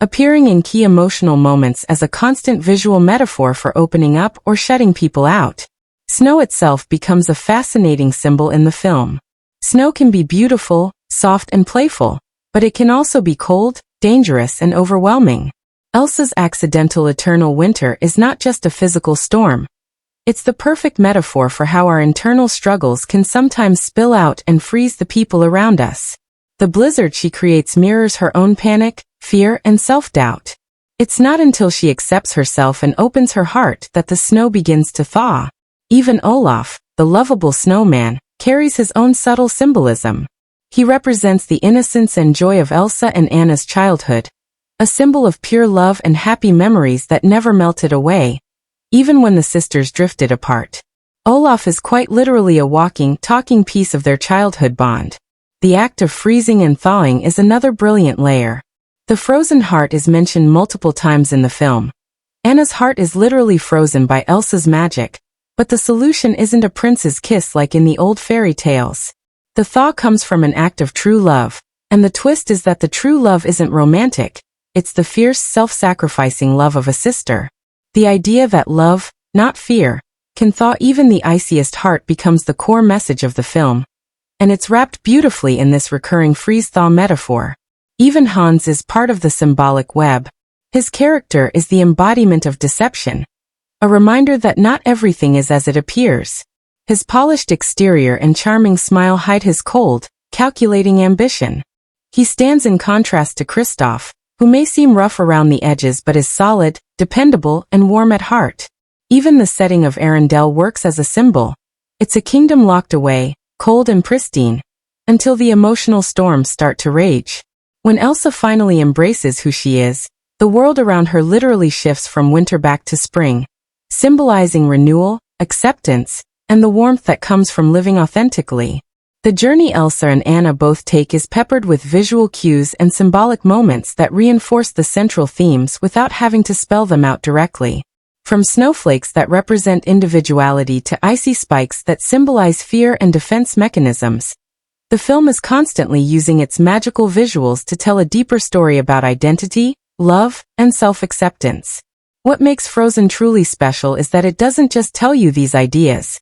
appearing in key emotional moments as a constant visual metaphor for opening up or shutting people out. Snow itself becomes a fascinating symbol in the film. Snow can be beautiful, soft and playful, but it can also be cold, dangerous and overwhelming. Elsa's accidental eternal winter is not just a physical storm. It's the perfect metaphor for how our internal struggles can sometimes spill out and freeze the people around us. The blizzard she creates mirrors her own panic, fear, and self-doubt. It's not until she accepts herself and opens her heart that the snow begins to thaw. Even Olaf, the lovable snowman, carries his own subtle symbolism. He represents the innocence and joy of Elsa and Anna's childhood, a symbol of pure love and happy memories that never melted away, even when the sisters drifted apart. Olaf is quite literally a walking, talking piece of their childhood bond. The act of freezing and thawing is another brilliant layer. The frozen heart is mentioned multiple times in the film. Anna's heart is literally frozen by Elsa's magic, but the solution isn't a prince's kiss like in the old fairy tales. The thaw comes from an act of true love, and the twist is that the true love isn't romantic, it's the fierce, self-sacrificing love of a sister. The idea that love, not fear, can thaw even the iciest heart becomes the core message of the film, and it's wrapped beautifully in this recurring freeze-thaw metaphor. Even Hans is part of the symbolic web. His character is the embodiment of deception, a reminder that not everything is as it appears. His polished exterior and charming smile hide his cold, calculating ambition. He stands in contrast to Kristoff, who may seem rough around the edges but is solid, dependable, and warm at heart. Even the setting of Arendelle works as a symbol. It's a kingdom locked away, cold and pristine, until the emotional storms start to rage. When Elsa finally embraces who she is, the world around her literally shifts from winter back to spring, symbolizing renewal, acceptance, and the warmth that comes from living authentically. The journey Elsa and Anna both take is peppered with visual cues and symbolic moments that reinforce the central themes without having to spell them out directly. From snowflakes that represent individuality to icy spikes that symbolize fear and defense mechanisms, the film is constantly using its magical visuals to tell a deeper story about identity, love, and self-acceptance. What makes Frozen truly special is that it doesn't just tell you these ideas.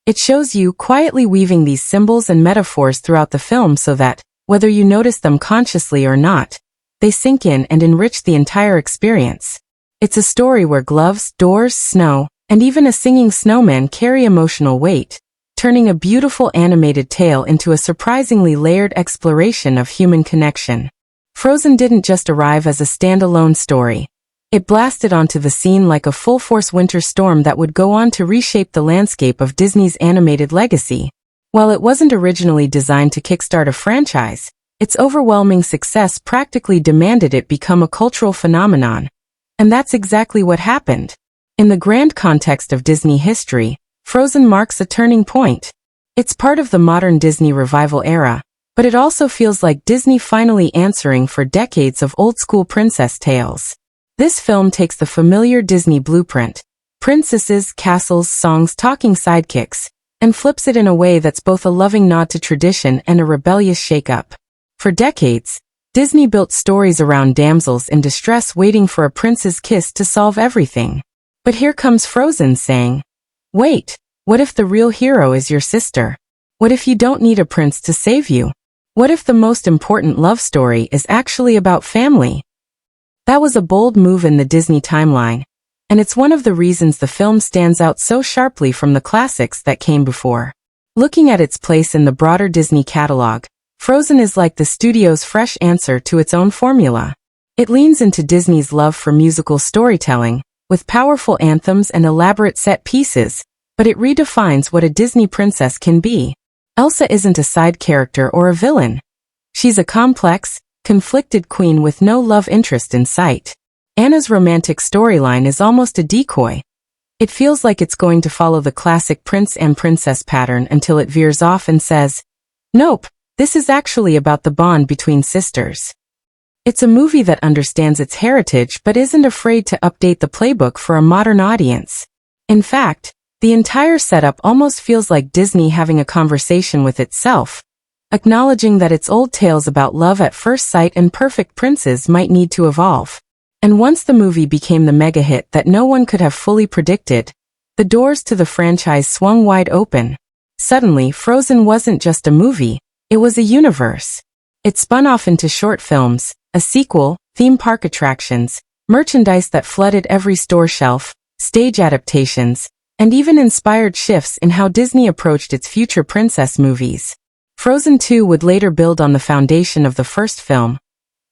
It shows you quietly weaving these symbols and metaphors throughout the film so that, whether you notice them consciously or not, they sink in and enrich the entire experience. It's a story where gloves, doors, snow, and even a singing snowman carry emotional weight, turning a beautiful animated tale into a surprisingly layered exploration of human connection. Frozen didn't just arrive as a standalone story. It blasted onto the scene like a full-force winter storm that would go on to reshape the landscape of Disney's animated legacy. While it wasn't originally designed to kickstart a franchise, its overwhelming success practically demanded it become a cultural phenomenon. And that's exactly what happened. In the grand context of Disney history, Frozen marks a turning point. It's part of the modern Disney revival era, but it also feels like Disney finally answering for decades of old-school princess tales. This film takes the familiar Disney blueprint, princesses, castles, songs, talking sidekicks, and flips it in a way that's both a loving nod to tradition and a rebellious shake-up. For decades, Disney built stories around damsels in distress waiting for a prince's kiss to solve everything. But here comes Frozen saying, wait, what if the real hero is your sister? What if you don't need a prince to save you? What if the most important love story is actually about family? That was a bold move in the Disney timeline, and it's one of the reasons the film stands out so sharply from the classics that came before. Looking at its place in the broader Disney catalog, Frozen is like the studio's fresh answer to its own formula. It leans into Disney's love for musical storytelling, with powerful anthems and elaborate set pieces, but it redefines what a Disney princess can be. Elsa isn't a side character or a villain. She's a complex, conflicted queen with no love interest in sight. Anna's romantic storyline is almost a decoy. It feels like it's going to follow the classic prince and princess pattern until it veers off and says, nope, this is actually about the bond between sisters. It's a movie that understands its heritage but isn't afraid to update the playbook for a modern audience. In fact, the entire setup almost feels like Disney having a conversation with itself, acknowledging that its old tales about love at first sight and perfect princes might need to evolve. And once the movie became the mega hit that no one could have fully predicted, the doors to the franchise swung wide open. Suddenly, Frozen wasn't just a movie, it was a universe. It spun off into short films, a sequel, theme park attractions, merchandise that flooded every store shelf, stage adaptations, and even inspired shifts in how Disney approached its future princess movies. Frozen 2 would later build on the foundation of the first film,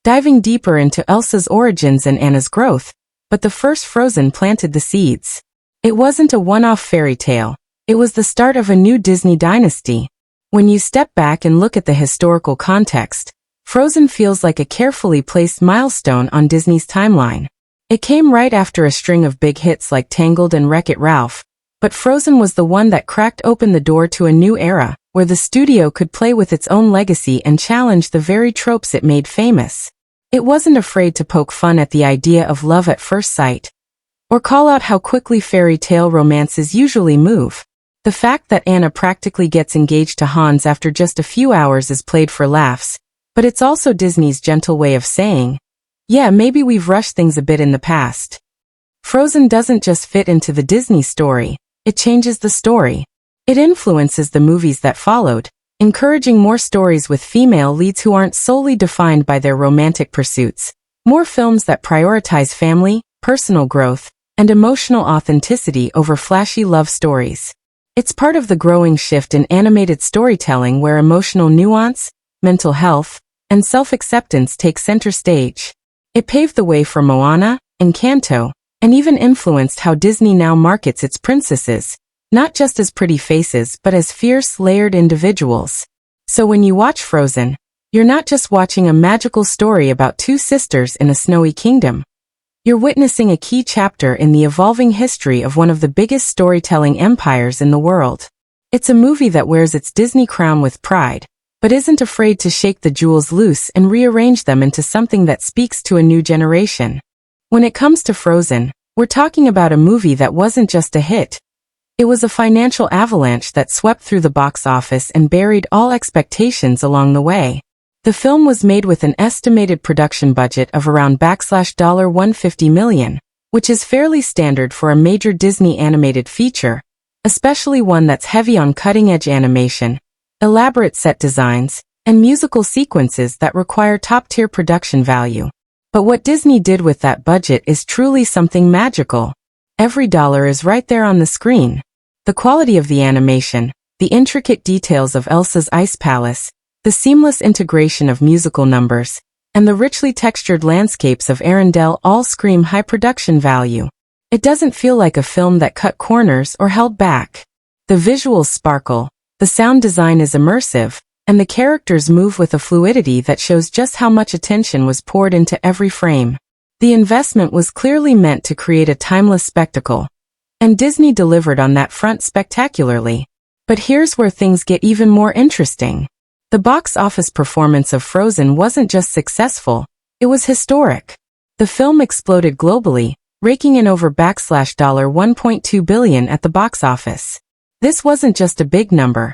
diving deeper into Elsa's origins and Anna's growth, but the first Frozen planted the seeds. It wasn't a one-off fairy tale, it was the start of a new Disney dynasty. When you step back and look at the historical context, Frozen feels like a carefully placed milestone on Disney's timeline. It came right after a string of big hits like Tangled and Wreck-It Ralph, but Frozen was the one that cracked open the door to a new era, where the studio could play with its own legacy and challenge the very tropes it made famous. It wasn't afraid to poke fun at the idea of love at first sight, or call out how quickly fairy tale romances usually move. The fact that Anna practically gets engaged to Hans after just a few hours is played for laughs, but it's also Disney's gentle way of saying, yeah, maybe we've rushed things a bit in the past. Frozen doesn't just fit into the Disney story, it changes the story. It influences the movies that followed, encouraging more stories with female leads who aren't solely defined by their romantic pursuits, more films that prioritize family, personal growth, and emotional authenticity over flashy love stories. It's part of the growing shift in animated storytelling where emotional nuance, mental health, and self-acceptance take center stage. It paved the way for Moana, Encanto, and even influenced how Disney now markets its princesses, not just as pretty faces but as fierce, layered individuals. So when you watch Frozen, you're not just watching a magical story about two sisters in a snowy kingdom. You're witnessing a key chapter in the evolving history of one of the biggest storytelling empires in the world. It's a movie that wears its Disney crown with pride, but isn't afraid to shake the jewels loose and rearrange them into something that speaks to a new generation. When it comes to Frozen, we're talking about a movie that wasn't just a hit. It was a financial avalanche that swept through the box office and buried all expectations along the way. The film was made with an estimated production budget of around $150 million, which is fairly standard for a major Disney animated feature, especially one that's heavy on cutting-edge animation, elaborate set designs, and musical sequences that require top-tier production value. But what Disney did with that budget is truly something magical. Every dollar is right there on the screen. The quality of the animation, the intricate details of Elsa's ice palace, the seamless integration of musical numbers, and the richly textured landscapes of Arendelle all scream high production value. It doesn't feel like a film that cut corners or held back. The visuals sparkle, the sound design is immersive, and the characters move with a fluidity that shows just how much attention was poured into every frame. The investment was clearly meant to create a timeless spectacle, and Disney delivered on that front spectacularly. But here's where things get even more interesting. The box office performance of Frozen wasn't just successful, it was historic. The film exploded globally, raking in over $1.2 billion at the box office. This wasn't just a big number.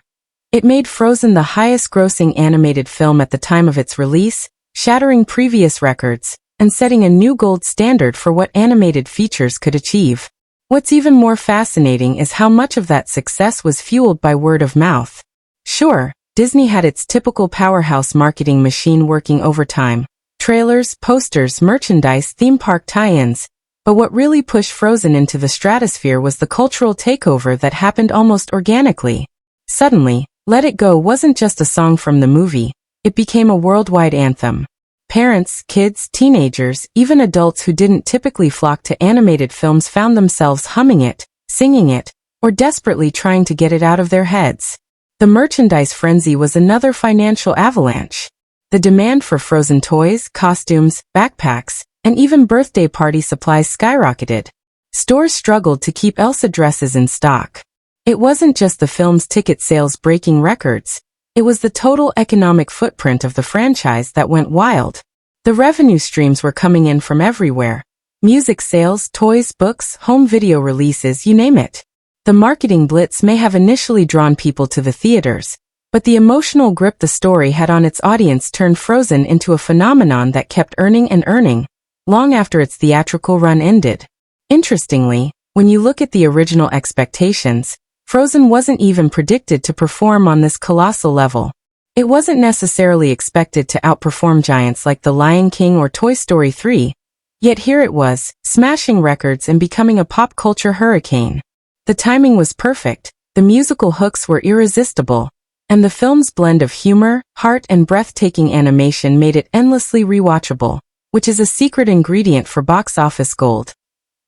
It made Frozen the highest-grossing animated film at the time of its release, shattering previous records, and setting a new gold standard for what animated features could achieve. What's even more fascinating is how much of that success was fueled by word of mouth. Sure, Disney had its typical powerhouse marketing machine working overtime. Trailers, posters, merchandise, theme park tie-ins. But what really pushed Frozen into the stratosphere was the cultural takeover that happened almost organically. Suddenly, Let It Go wasn't just a song from the movie, it became a worldwide anthem. Parents, kids, teenagers, even adults who didn't typically flock to animated films found themselves humming it, singing it, or desperately trying to get it out of their heads. The merchandise frenzy was another financial avalanche. The demand for Frozen toys, costumes, backpacks, and even birthday party supplies skyrocketed. Stores struggled to keep Elsa dresses in stock. It wasn't just the film's ticket sales breaking records, it was the total economic footprint of the franchise that went wild. The revenue streams were coming in from everywhere. Music sales, toys, books, home video releases, you name it. The marketing blitz may have initially drawn people to the theaters, but the emotional grip the story had on its audience turned Frozen into a phenomenon that kept earning and earning, long after its theatrical run ended. Interestingly, when you look at the original expectations, Frozen wasn't even predicted to perform on this colossal level. It wasn't necessarily expected to outperform giants like The Lion King or Toy Story 3, yet here it was, smashing records and becoming a pop culture hurricane. The timing was perfect, the musical hooks were irresistible, and the film's blend of humor, heart, and breathtaking animation made it endlessly rewatchable, which is a secret ingredient for box office gold.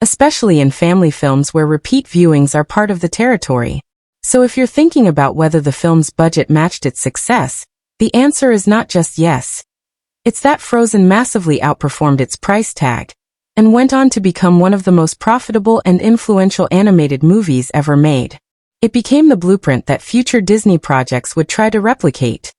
Especially in family films where repeat viewings are part of the territory. So if you're thinking about whether the film's budget matched its success, the answer is not just yes. It's that Frozen massively outperformed its price tag, and went on to become one of the most profitable and influential animated movies ever made. It became the blueprint that future Disney projects would try to replicate.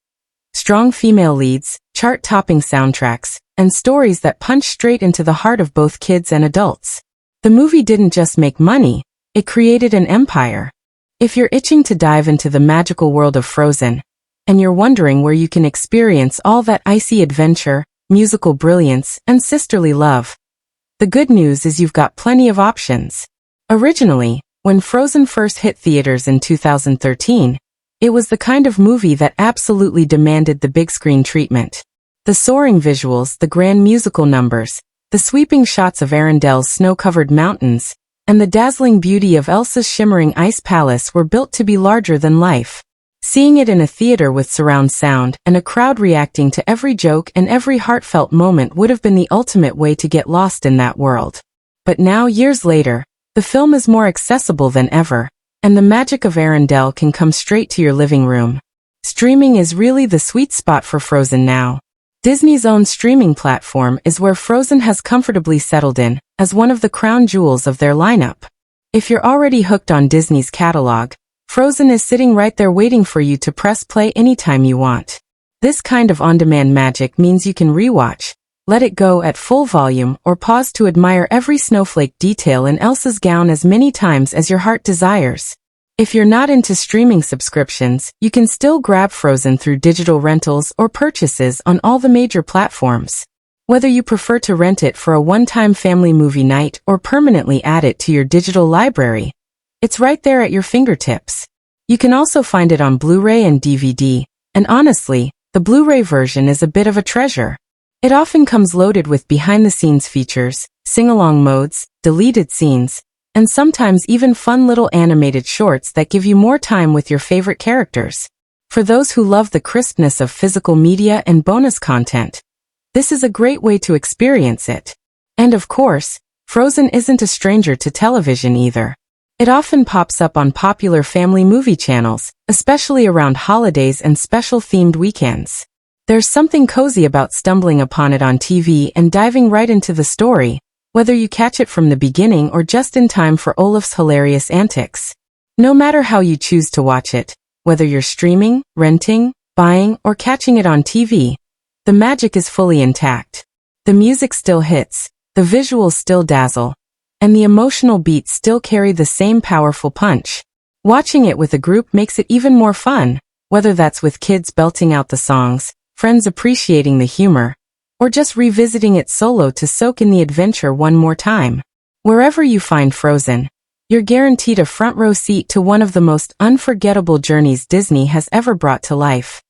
Strong female leads, chart-topping soundtracks, and stories that punch straight into the heart of both kids and adults. The movie didn't just make money, it created an empire. If you're itching to dive into the magical world of Frozen, and you're wondering where you can experience all that icy adventure, musical brilliance, and sisterly love, the good news is you've got plenty of options. Originally, when Frozen first hit theaters in 2013, it was the kind of movie that absolutely demanded the big screen treatment. The soaring visuals, the grand musical numbers, the sweeping shots of Arendelle's snow-covered mountains, and the dazzling beauty of Elsa's shimmering ice palace were built to be larger than life. Seeing it in a theater with surround sound and a crowd reacting to every joke and every heartfelt moment would have been the ultimate way to get lost in that world. But now, years later, the film is more accessible than ever, and the magic of Arendelle can come straight to your living room. Streaming is really the sweet spot for Frozen now. Disney's own streaming platform is where Frozen has comfortably settled in, as one of the crown jewels of their lineup. If you're already hooked on Disney's catalog, Frozen is sitting right there waiting for you to press play anytime you want. This kind of on-demand magic means you can rewatch, let it go at full volume, or pause to admire every snowflake detail in Elsa's gown as many times as your heart desires. If you're not into streaming subscriptions, you can still grab Frozen through digital rentals or purchases on all the major platforms. Whether you prefer to rent it for a one-time family movie night or permanently add it to your digital library, it's right there at your fingertips. You can also find it on Blu-ray and DVD, and honestly, the Blu-ray version is a bit of a treasure. It often comes loaded with behind-the-scenes features, sing-along modes, deleted scenes, and sometimes even fun little animated shorts that give you more time with your favorite characters. For those who love the crispness of physical media and bonus content, this is a great way to experience it. And of course, Frozen isn't a stranger to television either. It often pops up on popular family movie channels, especially around holidays and special themed weekends. There's something cozy about stumbling upon it on TV and diving right into the story, whether you catch it from the beginning or just in time for Olaf's hilarious antics. No matter how you choose to watch it, whether you're streaming, renting, buying, or catching it on TV, the magic is fully intact. The music still hits, the visuals still dazzle, and the emotional beats still carry the same powerful punch. Watching it with a group makes it even more fun, whether that's with kids belting out the songs, friends appreciating the humor, or just revisiting it solo to soak in the adventure one more time. Wherever you find Frozen, you're guaranteed a front row seat to one of the most unforgettable journeys Disney has ever brought to life.